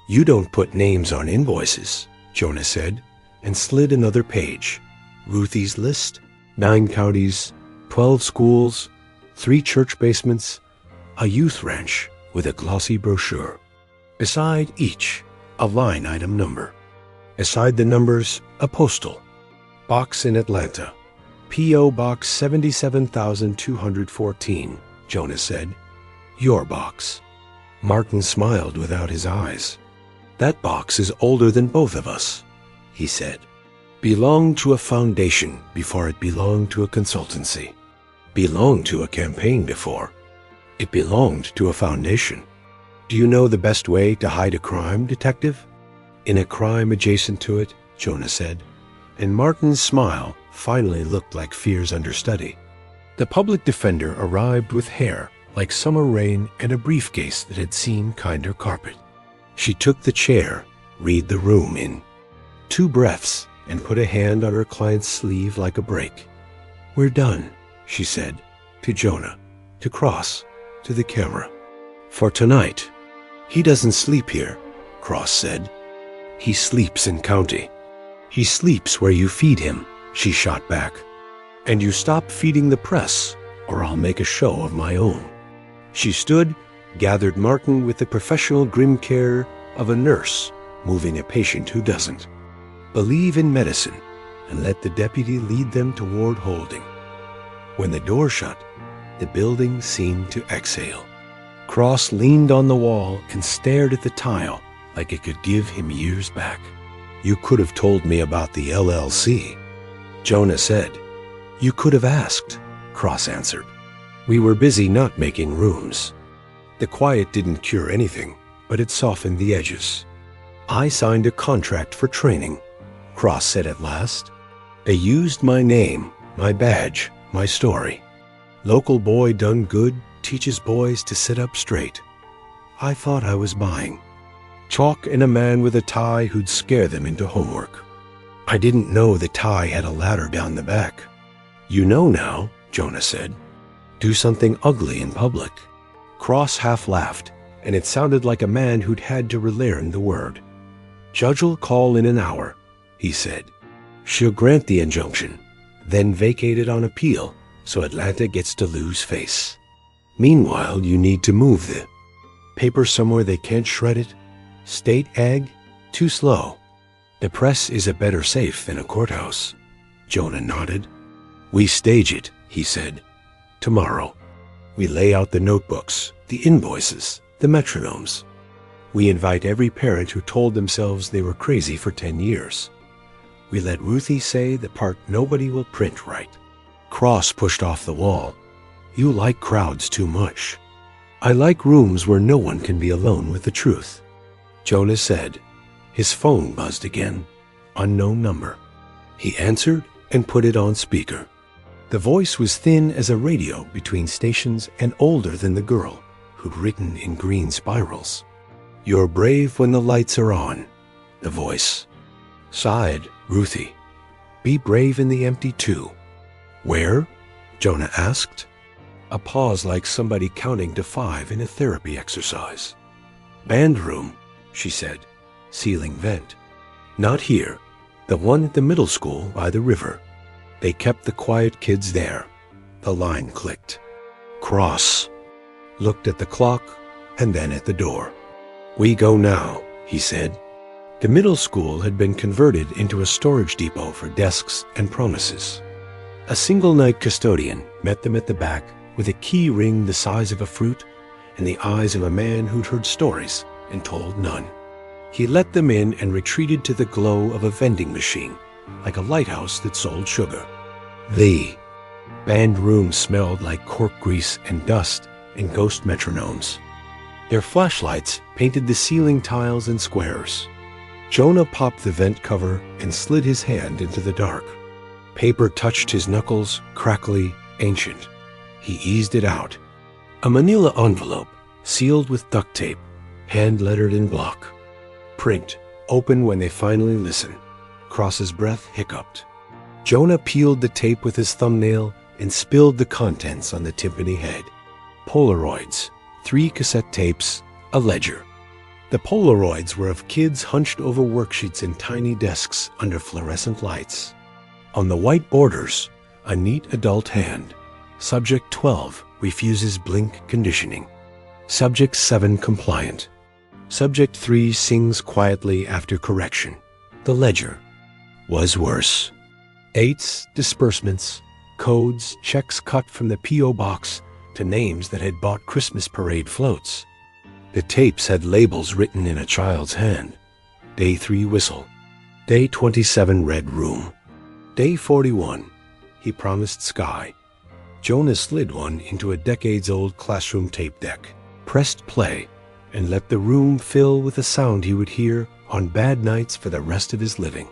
"You don't put names on invoices," Jonah said, and slid another page. Ruthie's list, 9 counties, 12 schools, 3 church basements, a youth ranch with a glossy brochure. Beside each, a line item number. Beside the numbers, a postal. Box in Atlanta. P.O. Box 77,214, Jonah said. "Your box." Martin smiled without his eyes. "That box is older than both of us," he said. "Belonged to a foundation before it belonged to a consultancy. Belonged to a campaign before. It belonged to a foundation. Do you know the best way to hide a crime, detective?" "In a crime adjacent to it," Jonah said, and Martin's smile finally looked like fear's understudy. The public defender arrived with hair like summer rain and a briefcase that had seen kinder carpet. She took the chair, read the room in 2 breaths, and put a hand on her client's sleeve like a break. "We're done," she said, to Jonah, to Cross, to the camera. "For tonight." "He doesn't sleep here," Cross said. "He sleeps in county." "He sleeps where you feed him," she shot back. "And you stop feeding the press, or I'll make a show of my own." She stood, gathered Martin with the professional grim care of a nurse moving a patient who doesn't. Believe in medicine, and let the deputy lead them toward holding. When the door shut, the building seemed to exhale. Cross leaned on the wall and stared at the tile like it could give him years back. "You could have told me about the LLC," Jonah said. "You could have asked," Cross answered. "We were busy not making rooms." The quiet didn't cure anything, but it softened the edges. "I signed a contract for training," Cross said at last. "They used my name, my badge, my story. Local boy done good teaches boys to sit up straight. I thought I was buying chalk and a man with a tie who'd scare them into homework. I didn't know the tie had a ladder down the back. You know now," Jonah said. "Do something ugly in public." Cross half laughed, and it sounded like a man who'd had to relearn the word. "Judge'll call in an hour," he said. "She'll grant the injunction, then vacate it on appeal so Atlanta gets to lose face. Meanwhile, you need to move the paper somewhere they can't shred it. State ag, too slow. The press is a better safe than a courthouse." Jonah nodded. "We stage it," he said. "Tomorrow. We lay out the notebooks, the invoices, the metronomes. We invite every parent who told themselves they were crazy for 10 years. We let Ruthie say the part nobody will print right." Cross pushed off the wall. "You like crowds too much." "I like rooms where no one can be alone with the truth," Jonah said. His phone buzzed again. Unknown number. He answered and put it on speaker. The voice was thin as a radio between stations and older than the girl who'd written in green spirals. "You're brave when the lights are on," the voice sighed. "Ruthie, be brave in the empty too." "Where?" Jonah asked. A pause like somebody counting to 5 in a therapy exercise. "Band room," she said. "Ceiling vent." "Not here. The one at the middle school by the river. They kept the quiet kids there." The line clicked. Cross looked at the clock and then at the door. "We go now," he said. The middle school had been converted into a storage depot for desks and promises. A single-night custodian met them at the back with a key ring the size of a fruit and the eyes of a man who'd heard stories and told none. He let them in and retreated to the glow of a vending machine, like a lighthouse that sold sugar. The band room smelled like cork grease and dust and ghost metronomes. Their flashlights painted the ceiling tiles and squares. Jonah popped the vent cover and slid his hand into the dark. Paper touched his knuckles, crackly, ancient. He eased it out. A manila envelope, sealed with duct tape, hand-lettered in block. Print, open when they finally listen. Cross's breath hiccuped. Jonah peeled the tape with his thumbnail and spilled the contents on the timpani head. Polaroids, 3 cassette tapes, a ledger. The Polaroids were of kids hunched over worksheets in tiny desks under fluorescent lights. On the white borders, a neat adult hand. Subject 12 refuses blink conditioning. Subject 7 compliant. Subject 3 sings quietly after correction. The ledger was worse. 8s, disbursements, codes, checks cut from the P.O. box to names that had bought Christmas parade floats. The tapes had labels written in a child's hand. Day 3 whistle. Day 27 red room. Day 41, he promised sky. Jonah slid one into a decades-old classroom tape deck, pressed play, and let the room fill with a sound he would hear on bad nights for the rest of his living.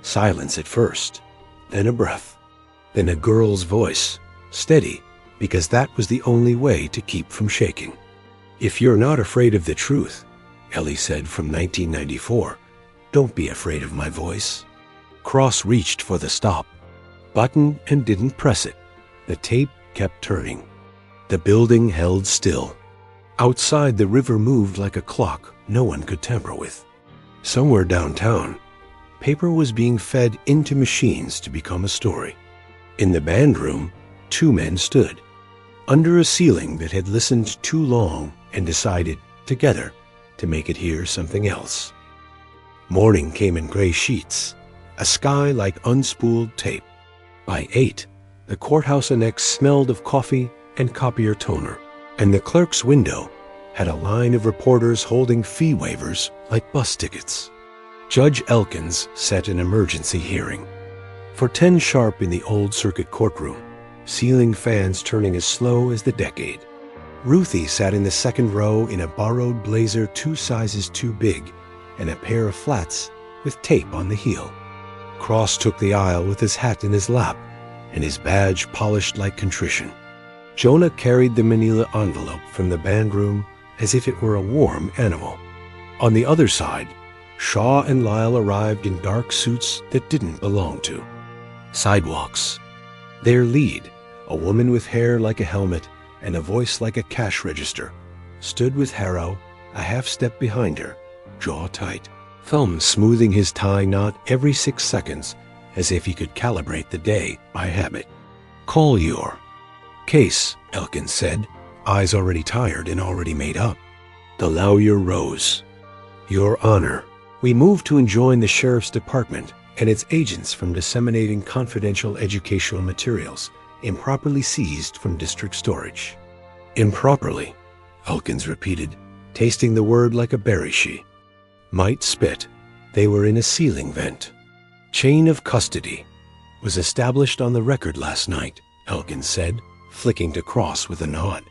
Silence at first, then a breath, then a girl's voice, steady, because that was the only way to keep from shaking. "If you're not afraid of the truth," Ellie said from 1994, "don't be afraid of my voice." Cross reached for the stop button and didn't press it. The tape kept turning. The building held still. Outside, the river moved like a clock no one could tamper with. Somewhere downtown, paper was being fed into machines to become a story. In the band room, two men stood, under a ceiling that had listened too long and decided, together, to make it hear something else. Morning came in gray sheets, a sky like unspooled tape. By 8, the courthouse annex smelled of coffee and copier toner, and the clerk's window had a line of reporters holding fee waivers like bus tickets. Judge Elkins set an emergency hearing. For 10 sharp in the old circuit courtroom, ceiling fans turning as slow as the decade. Ruthie sat in the second row in a borrowed blazer 2 sizes too big and a pair of flats with tape on the heel. Cross took the aisle with his hat in his lap and his badge polished like contrition. Jonah carried the manila envelope from the band room as if it were a warm animal. On the other side, Shaw and Lyle arrived in dark suits that didn't belong to. Sidewalks. Their lead, a woman with hair like a helmet and a voice like a cash register, stood with Harrow a half step behind her, jaw tight, thumb smoothing his tie knot every 6 seconds as if he could calibrate the day by habit. "Call your case," Elkins said, eyes already tired and already made up. The lawyer rose. "Your Honor, we move to enjoin the Sheriff's Department and its agents from disseminating confidential educational materials improperly seized from district storage." "Improperly," Elkins repeated, tasting the word like a berry she might spit. They were in a ceiling vent. "Chain of custody was established on the record last night," Elkins said, flicking to Cross with a nod.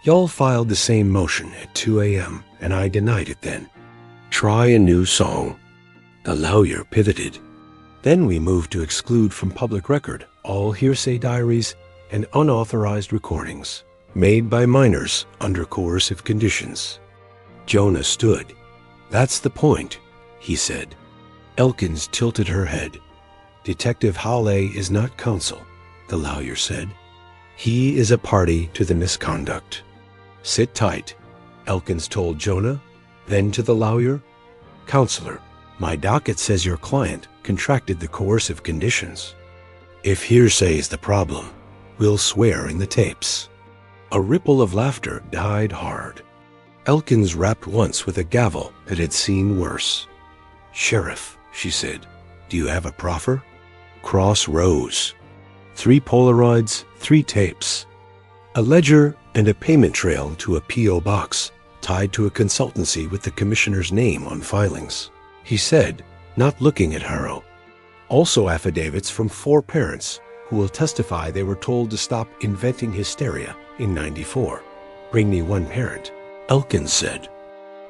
"Y'all filed the same motion at 2 a.m., and I denied it then. Try a new song." The lawyer pivoted. "Then we moved to exclude from public record all hearsay diaries and unauthorized recordings made by minors under coercive conditions." Jonah stood. "That's the point," he said. Elkins tilted her head. "Detective Hawley is not counsel," the lawyer said. "He is a party to the misconduct." "Sit tight," Elkins told Jonah. Then to the lawyer, "Counselor, my docket says your client contracted the coercive conditions. If hearsay is the problem, we'll swear in the tapes." A ripple of laughter died hard. Elkins rapped once with a gavel that had seen worse. "Sheriff," she said, "do you have a proffer?" Cross rose. 3 Polaroids, 3 tapes. A ledger and a payment trail to a P.O. box tied to a consultancy with the commissioner's name on filings. He said, not looking at Harrow. "Also affidavits from 4 parents who will testify they were told to stop inventing hysteria in '94. Bring me 1 parent." Elkins said.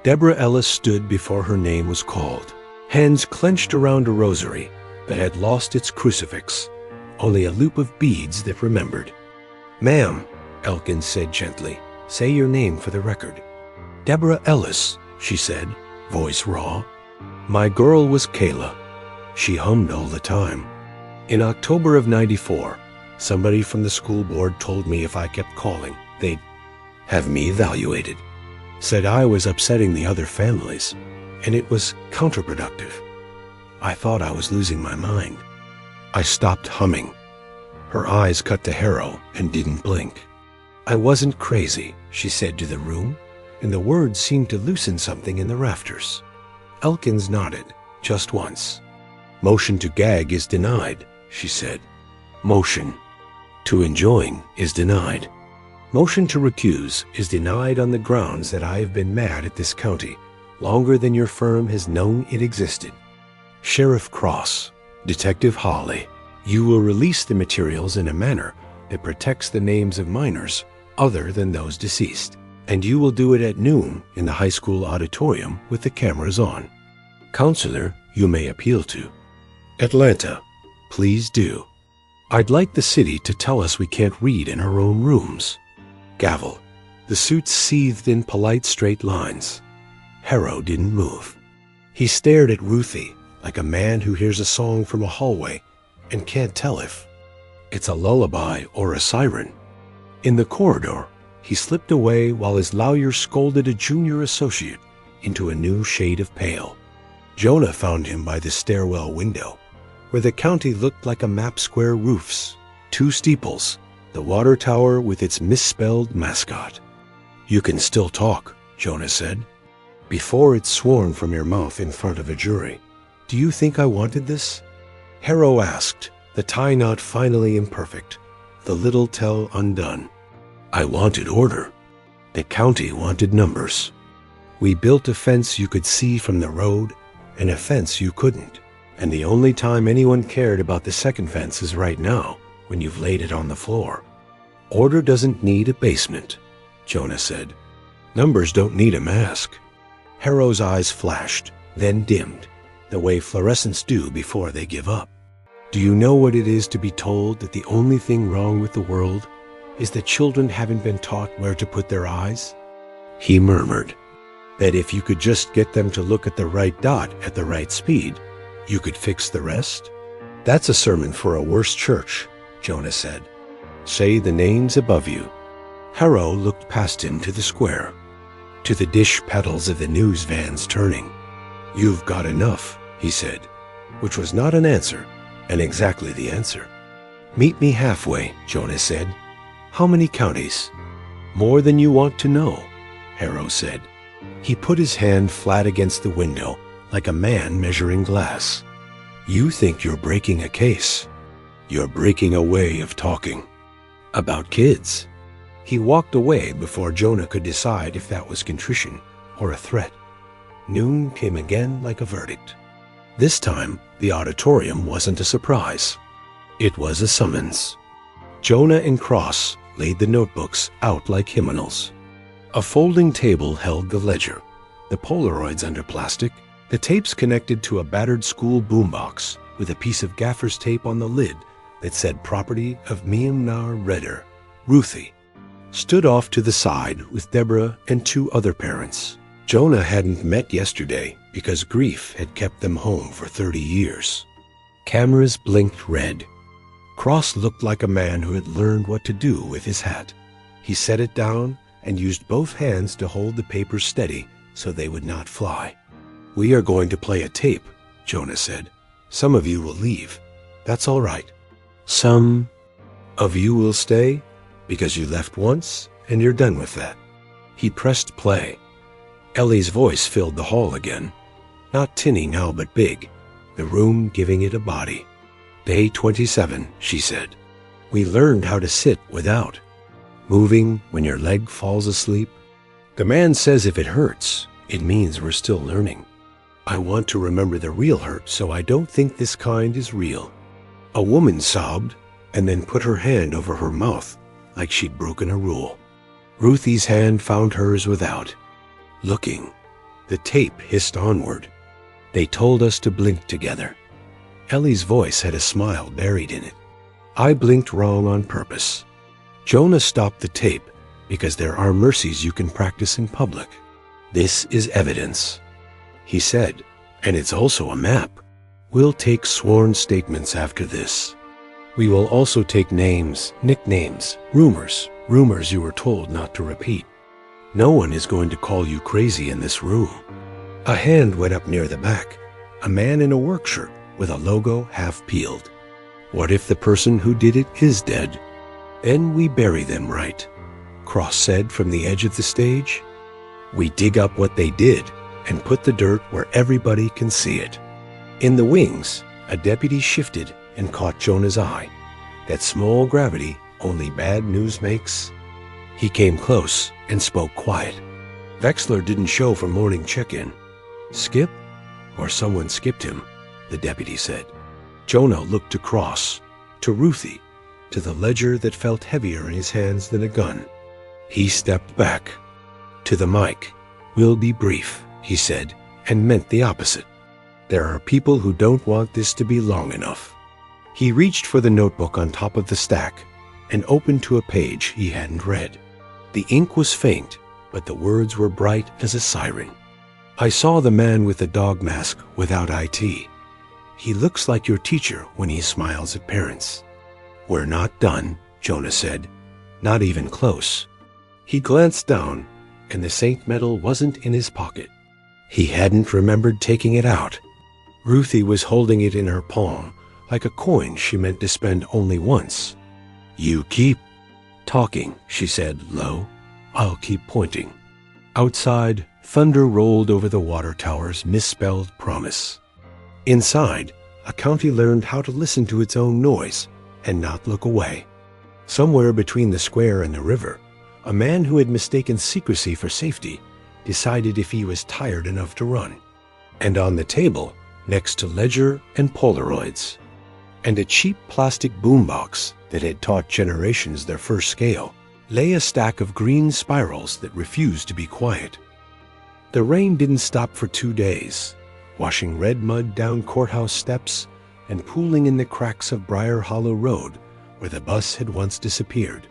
Deborah Ellis stood before her name was called, hands clenched around a rosary that had lost its crucifix, only a loop of beads that remembered. "Ma'am," Elkins said gently, "say your name for the record." "Deborah Ellis," she said, voice raw. "My girl was Kayla. She hummed all the time. In October of '94, somebody from the school board told me if I kept calling, they'd have me evaluated. Said I was upsetting the other families, and it was counterproductive. I thought I was losing my mind. I stopped humming." Her eyes cut to Harrow and didn't blink. "I wasn't crazy," she said to the room, and the words seemed to loosen something in the rafters. Elkins nodded, just once. "Motion to gag is denied," she said. "Motion to enjoin is denied. Motion to recuse is denied on the grounds that I have been mad at this county longer than your firm has known it existed. Sheriff Cross, Detective Hawley, you will release the materials in a manner that protects the names of minors other than those deceased, and you will do it at noon in the high school auditorium with the cameras on. Counselor, you may appeal to. Atlanta, please do." I'd like the city to tell us we can't read in our own rooms. Gavel. The suit seethed in polite straight lines. Harrow didn't move. He stared at Ruthie like a man who hears a song from a hallway and can't tell if it's a lullaby or a siren. In the corridor, he slipped away while his lawyer scolded a junior associate into a new shade of pale. Jonah found him by the stairwell window, where the county looked like a map square roofs, 2 steeples, the water tower with its misspelled mascot. You can still talk, Jonah said. Before it's sworn from your mouth in front of a jury. Do you think I wanted this? Harrow asked, the tie knot finally imperfect, the little tell undone. I wanted order. The county wanted numbers. We built a fence you could see from the road and a fence you couldn't. And the only time anyone cared about the second fence is right now, when you've laid it on the floor. Order doesn't need a basement, Jonah said. Numbers don't need a mask. Harrow's eyes flashed, then dimmed, the way fluorescents do before they give up. Do you know what it is to be told that the only thing wrong with the world is that children haven't been taught where to put their eyes? He murmured that if you could just get them to look at the right dot at the right speed, you could fix the rest? That's a sermon for a worse church, Jonah said. Say the names above you. Harrow looked past him to the square, to the dish pedals of the news vans turning. You've got enough, he said, which was not an answer, and exactly the answer. Meet me halfway, Jonah said. How many counties? More than you want to know, Harrow said. He put his hand flat against the window, like a man measuring glass. You think you're breaking a case. You're breaking a way of talking. About kids. He walked away before Jonah could decide if that was contrition or a threat. Noon came again like a verdict. This time, the auditorium wasn't a surprise. It was a summons. Jonah and Cross laid the notebooks out like hymnals. A folding table held the ledger, the Polaroids under plastic, the tapes connected to a battered school boombox with a piece of gaffer's tape on the lid that said property of Meamnar Redder, Ruthie, stood off to the side with Deborah and 2 other parents. Jonah hadn't met yesterday because grief had kept them home for 30 years. Cameras blinked red. Cross looked like a man who had learned what to do with his hat. He set it down and used both hands to hold the papers steady so they would not fly. We are going to play a tape, Jonah said. Some of you will leave. That's all right. Some of you will stay because you left once and you're done with that. He pressed play. Ellie's voice filled the hall again. Not tinny now, but big, the room giving it a body. Day 27, she said. We learned how to sit without. Moving when your leg falls asleep. The man says if it hurts, it means we're still learning. I want to remember the real hurt, so I don't think this kind is real. A woman sobbed and then put her hand over her mouth like she'd broken a rule. Ruthie's hand found hers without. Looking, the tape hissed onward. They told us to blink together. Ellie's voice had a smile buried in it. I blinked wrong on purpose. Jonah stopped the tape because there are mercies you can practice in public. This is evidence, he said, and it's also a map. We'll take sworn statements after this. We will also take names, nicknames, rumors you were told not to repeat. No one is going to call you crazy in this room. A hand went up near the back, a man in a work shirt with a logo half peeled. What if the person who did it is dead? Then we bury them right, Cross said from the edge of the stage. We dig up what they did and put the dirt where everybody can see it. In the wings, a deputy shifted and caught Jonah's eye. That small gravity only bad news makes. He came close and spoke quiet. Wexler didn't show for morning check-in. Skip? Or someone skipped him, the deputy said. Jonah looked across, to Ruthie, to the ledger that felt heavier in his hands than a gun. He stepped back. To the mic. We'll be brief, he said, and meant the opposite. There are people who don't want this to be long enough. He reached for the notebook on top of the stack and opened to a page he hadn't read. The ink was faint, but the words were bright as a siren. I saw the man with the dog mask without IT. He looks like your teacher when he smiles at parents. We're not done, Jonah said. Not even close. He glanced down, and the Saint medal wasn't in his pocket. He hadn't remembered taking it out. Ruthie was holding it in her palm, like a coin she meant to spend only once. You keep talking, she said low. I'll keep pointing. Outside, thunder rolled over the water tower's misspelled promise. Inside, a county learned how to listen to its own noise and not look away. Somewhere between the square and the river, a man who had mistaken secrecy for safety decided if he was tired enough to run. And on the table, next to ledger and Polaroids, and a cheap plastic boombox that had taught generations their first scale, lay a stack of green spirals that refused to be quiet. The rain didn't stop for 2 days, washing red mud down courthouse steps and pooling in the cracks of Brier Hollow Road where the bus had once disappeared.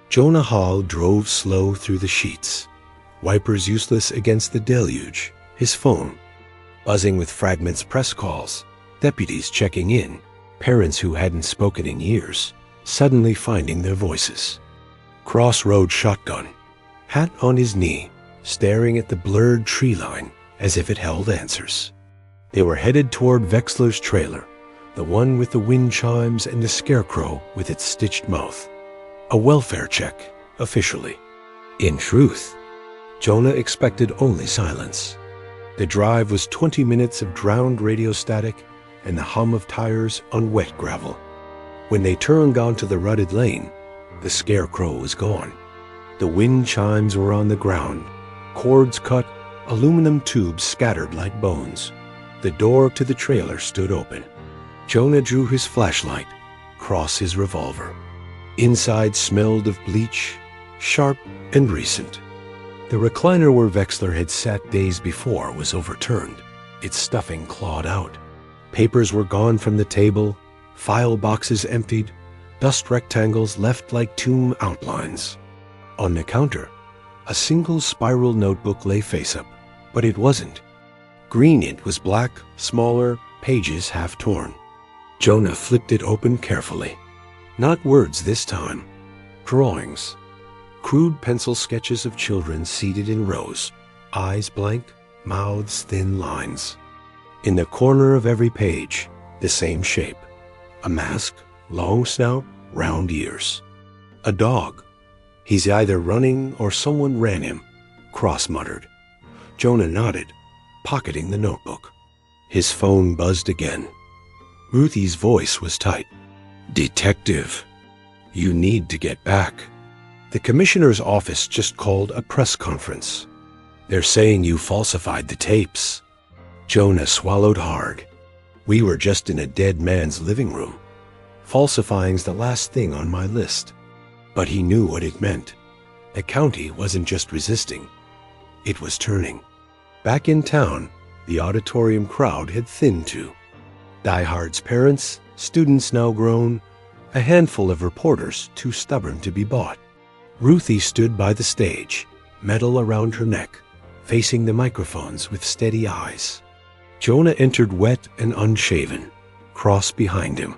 Jonah Hall drove slow through the sheets, wipers useless against the deluge, his phone buzzing with fragments press calls, deputies checking in, parents who hadn't spoken in years, suddenly finding their voices. Crossroad shotgun, hat on his knee, staring at the blurred tree line as if it held answers. They were headed toward Wexler's trailer, the one with the wind chimes and the scarecrow with its stitched mouth. A welfare check, officially. In truth, Jonah expected only silence. The drive was 20 minutes of drowned radio static and the hum of tires on wet gravel. When they turned onto the rutted lane, the scarecrow was gone. The wind chimes were on the ground, cords cut, aluminum tubes scattered like bones. The door to the trailer stood open. Jonah drew his flashlight, crossed his revolver. Inside smelled of bleach, sharp and recent. The recliner where Wexler had sat days before was overturned, its stuffing clawed out. Papers were gone from the table, file boxes emptied, dust rectangles left like tomb outlines. On the counter, a single spiral notebook lay face up, but it wasn't. Green ink was black, smaller, pages half torn. Jonah flipped it open carefully. Not words this time. Drawings. Crude pencil sketches of children seated in rows, eyes blank, mouths thin lines. In the corner of every page, the same shape. A mask, long snout, round ears. A dog. He's either running or someone ran him, Cross muttered. Jonah nodded, pocketing the notebook. His phone buzzed again. Ruthie's voice was tight. Detective, you need to get back. The commissioner's office just called a press conference. They're saying you falsified the tapes. Jonah swallowed hard. We were just in a dead man's living room. Falsifying's the last thing on my list. But he knew what it meant. The county wasn't just resisting. It was turning. Back in town, the auditorium crowd had thinned too. Diehard's parents, students now grown, a handful of reporters too stubborn to be bought. Ruthie stood by the stage, medal around her neck, facing the microphones with steady eyes. Jonah entered wet and unshaven, cross behind him.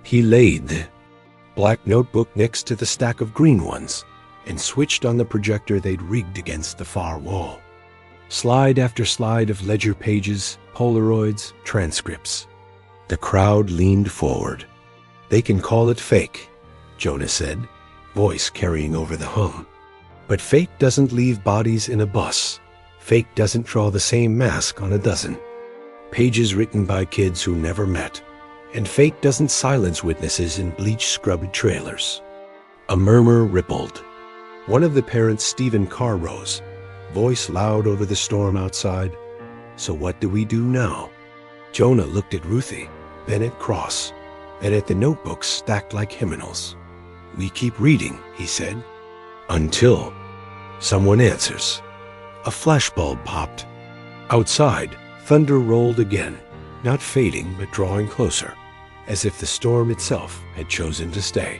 He laid the black notebook next to the stack of green ones and switched on the projector they'd rigged against the far wall. Slide after slide of ledger pages, Polaroids, transcripts. The crowd leaned forward. They can call it fake, Jonah said, voice carrying over the hum. But fake doesn't leave bodies in a bus. Fake doesn't draw the same mask on a dozen. Pages written by kids who never met. And fake doesn't silence witnesses in bleach-scrubbed trailers. A murmur rippled. One of the parents, Stephen Carr, rose, voice loud over the storm outside. So what do we do now? Jonah looked at Ruthie, then at Cross, then at the notebooks stacked like hymnals. We keep reading, he said, until someone answers. A flashbulb popped. Outside, thunder rolled again, not fading but drawing closer, as if the storm itself had chosen to stay.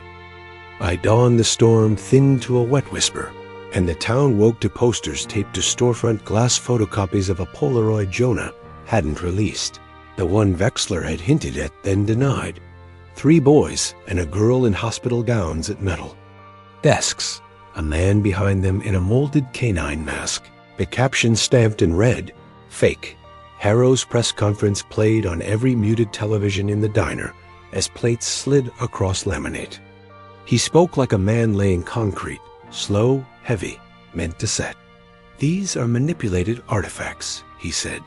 By dawn, the storm thinned to a wet whisper, and the town woke to posters taped to storefront glass photocopies of a Polaroid Jonah hadn't released. The one Wexler had hinted at, then denied. 3 boys and a girl in hospital gowns at metal. Desks, a man behind them in a molded canine mask. The caption stamped in red, "Fake." Harrow's press conference played on every muted television in the diner as plates slid across laminate. He spoke like a man laying concrete, slow, heavy, meant to set. "These are manipulated artifacts," he said.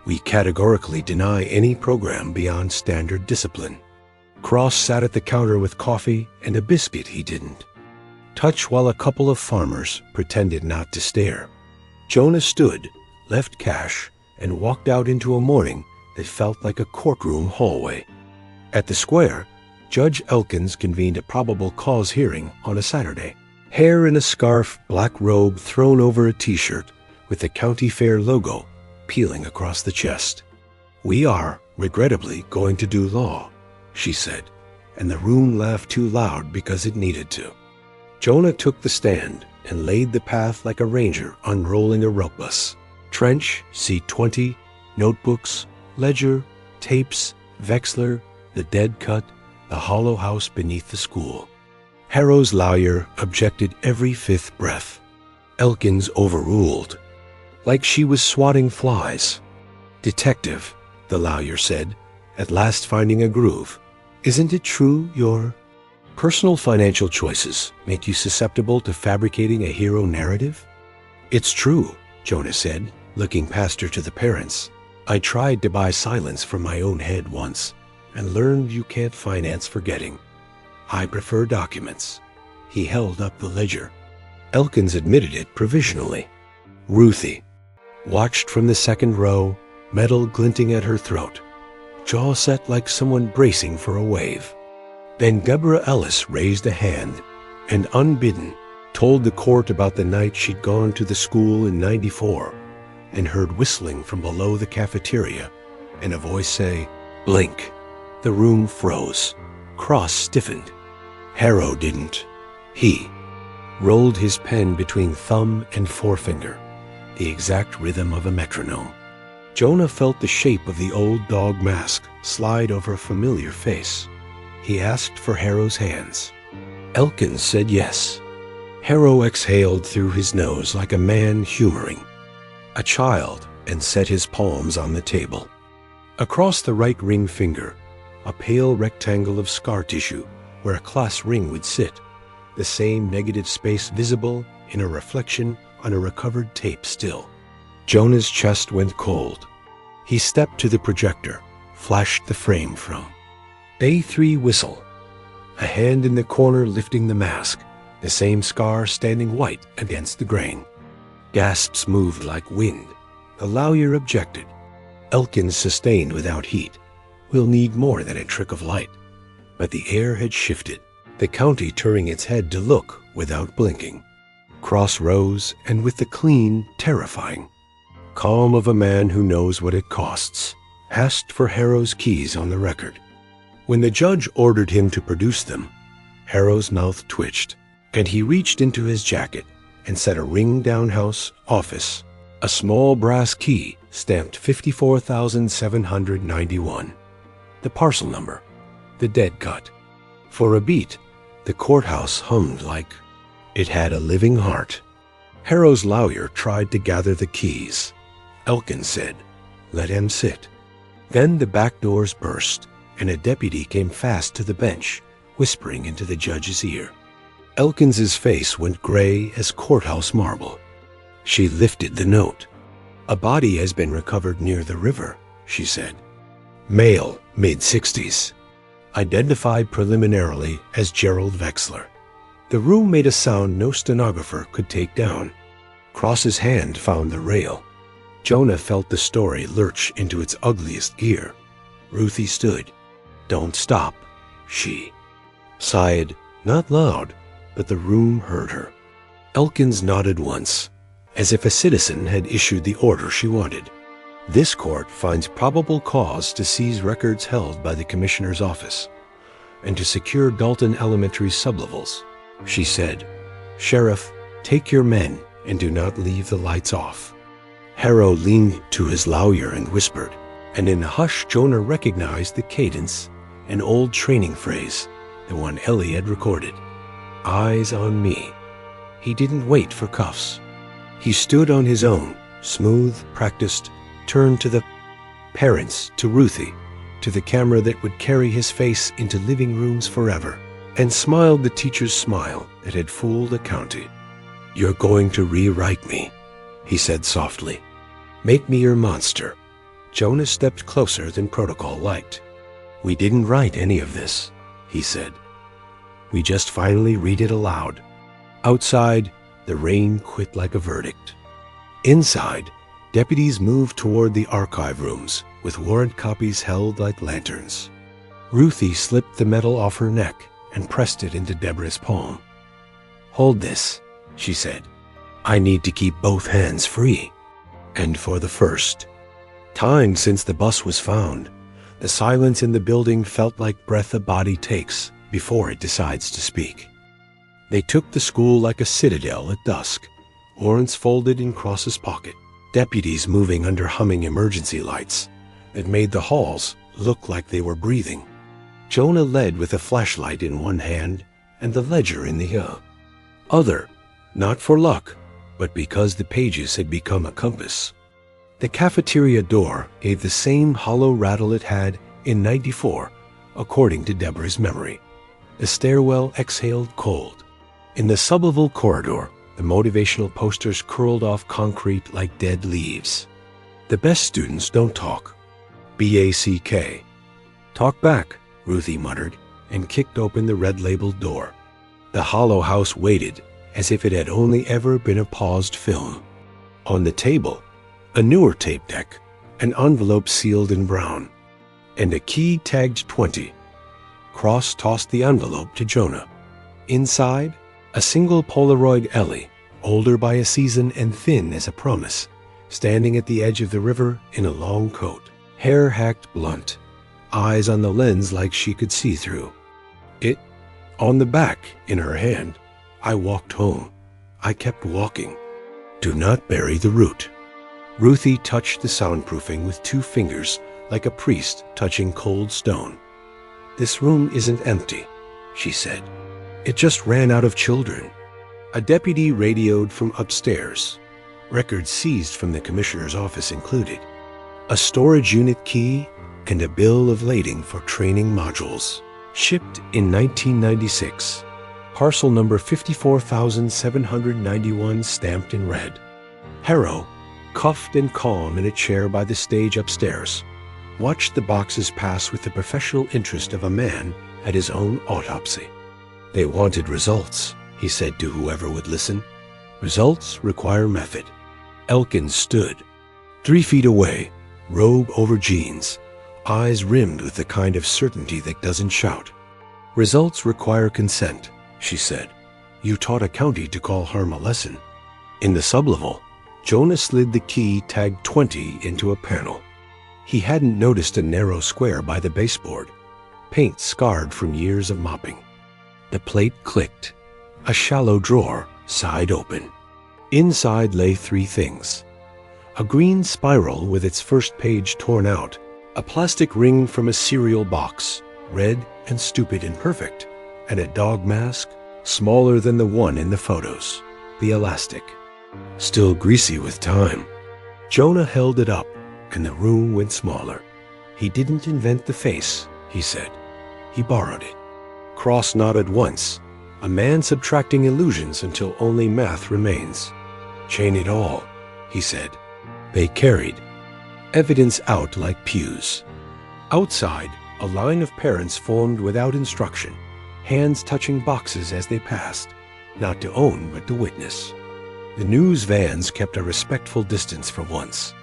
"We categorically deny any program beyond standard discipline." Cross sat at the counter with coffee and a biscuit he didn't touch while a couple of farmers pretended not to stare. Jonah stood, left cash, and walked out into a morning that felt like a courtroom hallway. At the square, Judge Elkins convened a probable cause hearing on a Saturday. Hair in a scarf, black robe thrown over a t-shirt with the county fair logo peeling across the chest. "We are, regrettably, going to do law," she said, and the room laughed too loud because it needed to. Jonah took the stand and laid the path like a ranger unrolling a rope bus. Trench, seat 20, notebooks, ledger, tapes, Wexler, the dead cut, the hollow house beneath the school. Harrow's lawyer objected every 5th breath. Elkins overruled, like she was swatting flies. "Detective," the lawyer said, at last finding a groove, "isn't it true your personal financial choices make you susceptible to fabricating a hero narrative?" "It's true," Jonah said, looking past her to the parents. "I tried to buy silence from my own head once and learned you can't finance forgetting. I prefer documents." He held up the ledger. Elkins admitted it provisionally. Ruthie watched from the second row, metal glinting at her throat, jaw set like someone bracing for a wave. Then Deborah Ellis raised a hand and, unbidden, told the court about the night she'd gone to the school in '94 and heard whistling from below the cafeteria and a voice say, "Blink." The room froze. Cross stiffened. Harrow didn't. He rolled his pen between thumb and forefinger, the exact rhythm of a metronome. Jonah felt the shape of the old dog mask slide over a familiar face. He asked for Harrow's hands. Elkins said yes. Harrow exhaled through his nose like a man humoring a child and set his palms on the table. Across the right ring finger, a pale rectangle of scar tissue where a class ring would sit, the same negative space visible in a reflection on a recovered tape still. Jonah's chest went cold. He stepped to the projector, flashed the frame from. Day 3 whistle. A hand in the corner lifting the mask, the same scar standing white against the grain. Gasps moved like wind. The lawyer objected. Elkins sustained without heat. "We'll need more than a trick of light." But the air had shifted, the county turning its head to look without blinking. Cross rose, and with the clean, terrifying calm of a man who knows what it costs, asked for Harrow's keys on the record. When the judge ordered him to produce them, Harrow's mouth twitched, and he reached into his jacket and set a ring-down house office, a small brass key stamped 54,791. The parcel number, the dead cut. For a beat, the courthouse hummed like it had a living heart. Harrow's lawyer tried to gather the keys. Elkins said, "Let him sit." Then the back doors burst, and a deputy came fast to the bench, whispering into the judge's ear. Elkins's face went gray as courthouse marble. She lifted the note. "A body has been recovered near the river," she said. "Male, mid-60s. Identified preliminarily as Gerald Wexler." The room made a sound no stenographer could take down. Cross's hand found the rail. Jonah felt the story lurch into its ugliest gear. Ruthie stood. "Don't stop," she sighed, not loud, but the room heard her. Elkins nodded once, as if a citizen had issued the order she wanted. This court finds probable cause to seize records held by the commissioner's office and to secure Dalton Elementary sublevels. She said, "Sheriff, take your men and do not leave the lights off." Harrow leaned to his lawyer and whispered, and in a hush Jonah recognized the cadence, an old training phrase, the one Ellie had recorded. "Eyes on me." He didn't wait for cuffs. He stood on his own, smooth, practiced, turned to the parents, to Ruthie, to the camera that would carry his face into living rooms forever, and smiled the teacher's smile that had fooled a county. "You're going to rewrite me," he said softly. "Make me your monster." Jonah stepped closer than protocol liked. "We didn't write any of this," he said. "We just finally read it aloud." Outside, the rain quit like a verdict. Inside, deputies moved toward the archive rooms with warrant copies held like lanterns. Ruthie slipped the medal off her neck and pressed it into Deborah's palm. "Hold this," she said. "I need to keep both hands free." And for the first time since the bus was found, the silence in the building felt like breath a body takes before it decides to speak. They took the school like a citadel at dusk, warrants folded in Cross's pocket, deputies moving under humming emergency lights that made the halls look like they were breathing. Jonah led with a flashlight in one hand and the ledger in the other, not for luck, but because the pages had become a compass. The cafeteria door gave the same hollow rattle it had in '94, according to Deborah's memory. The stairwell exhaled cold. In the sublevel corridor, the motivational posters curled off concrete like dead leaves. "The best students don't talk. BACK. Talk back," Ruthie muttered, and kicked open the red-labeled door. The hollow house waited, as if it had only ever been a paused film. On the table, a newer tape deck, an envelope sealed in brown, and a key tagged 20. Cross tossed the envelope to Jonah. Inside, a single Polaroid Ellie, older by a season and thin as a promise, standing at the edge of the river in a long coat, hair hacked blunt, eyes on the lens like she could see through. It, on the back, in her hand. "I walked home. I kept walking. Do not bury the root." Ruthie touched the soundproofing with 2 fingers like a priest touching cold stone. "This room isn't empty," she said. "It just ran out of children." A deputy radioed from upstairs, records seized from the commissioner's office included, a storage unit key, and a bill of lading for training modules. Shipped in 1996. Parcel number 54,791 stamped in red. Harrow, cuffed and calm in a chair by the stage upstairs, watched the boxes pass with the professional interest of a man at his own autopsy. "They wanted results," he said to whoever would listen. "Results require method." Elkins stood, 3 feet away, robe over jeans, eyes rimmed with the kind of certainty that doesn't shout. "Results require consent," she said. "You taught a county to call harm a lesson." In the sublevel, Jonah slid the key tagged 20 into a panel. He hadn't noticed a narrow square by the baseboard, paint scarred from years of mopping. The plate clicked. A shallow drawer, side open. Inside lay 3 things. A green spiral with its first page torn out, a plastic ring from a cereal box, red and stupid and perfect, and a dog mask, smaller than the one in the photos, the elastic, still greasy with time. Jonah held it up, and the room went smaller. "He didn't invent the face," he said. "He borrowed it." Cross nodded once, a man subtracting illusions until only math remains. "Chain it all," he said. They carried evidence out like pews. Outside, a line of parents formed without instruction, hands touching boxes as they passed, not to own but to witness. The news vans kept a respectful distance for once,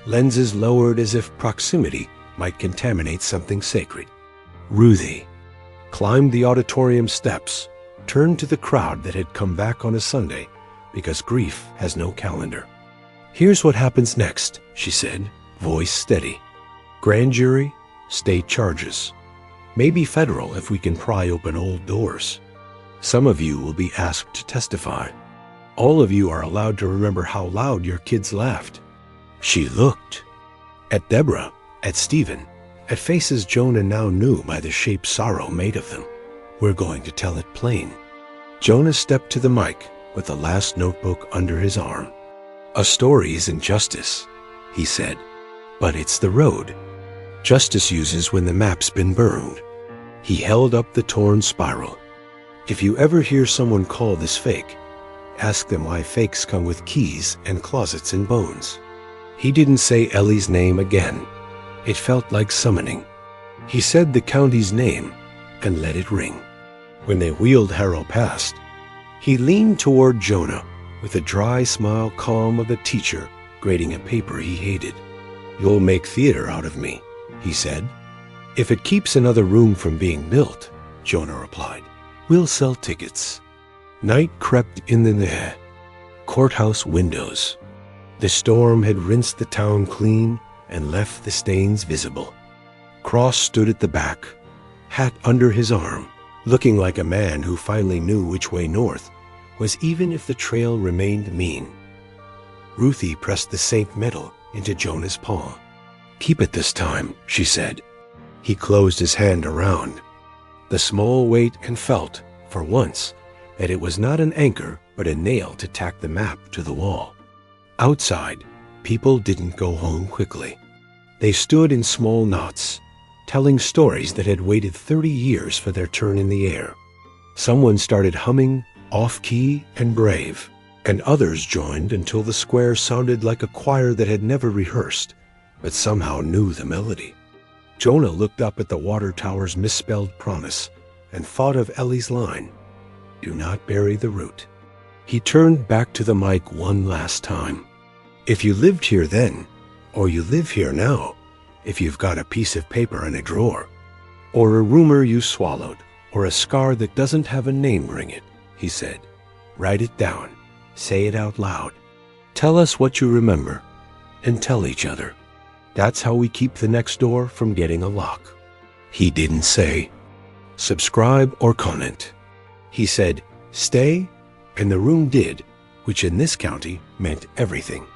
lenses lowered as if proximity might contaminate something sacred. Ruthie climbed the auditorium steps, turned to the crowd that had come back on a Sunday because grief has no calendar. "Here's what happens next," she said, voice steady. Grand jury, state charges. Maybe federal if we can pry open old doors. Some of you will be asked to testify. All of you are allowed to remember how loud your kids laughed. She looked. At Deborah, at Stephen, at faces Jonah now knew by the shape sorrow made of them. We're going to tell it plain. Jonah stepped to the mic with the last notebook under his arm. A story isn't justice, he said, but it's the road justice uses when the map's been burned. He held up the torn spiral. If you ever hear someone call this fake, ask them why fakes come with keys and closets and bones. He didn't say Ellie's name again. It felt like summoning. He said the county's name and let it ring. When they wheeled Harold past, he leaned toward Jonah with a dry smile calm of a teacher grading a paper he hated. You'll make theater out of me, he said. If it keeps another room from being built, Jonah replied, we'll sell tickets. Night crept in the courthouse windows. The storm had rinsed the town clean and left the stains visible. Cross stood at the back, hat under his arm, looking like a man who finally knew which way north was, even if the trail remained mean. Ruthie pressed the Saint medal into Jonah's paw. Keep it this time, she said. He closed his hand around the small weight and felt, for once, that it was not an anchor but a nail to tack the map to the wall. Outside, people didn't go home quickly. They stood in small knots, telling stories that had waited 30 years for their turn in the air. Someone started humming, off-key and brave, and others joined until the square sounded like a choir that had never rehearsed, but somehow knew the melody. Jonah looked up at the water tower's misspelled promise and thought of Ellie's line, do not bury the root. He turned back to the mic one last time. If you lived here then, or you live here now, if you've got a piece of paper in a drawer, or a rumor you swallowed, or a scar that doesn't have a name ring it, he said, write it down, say it out loud. Tell us what you remember, and tell each other. That's how we keep the next door from getting a lock. He didn't say, subscribe or comment. He said, stay, and the room did, which in this county meant everything.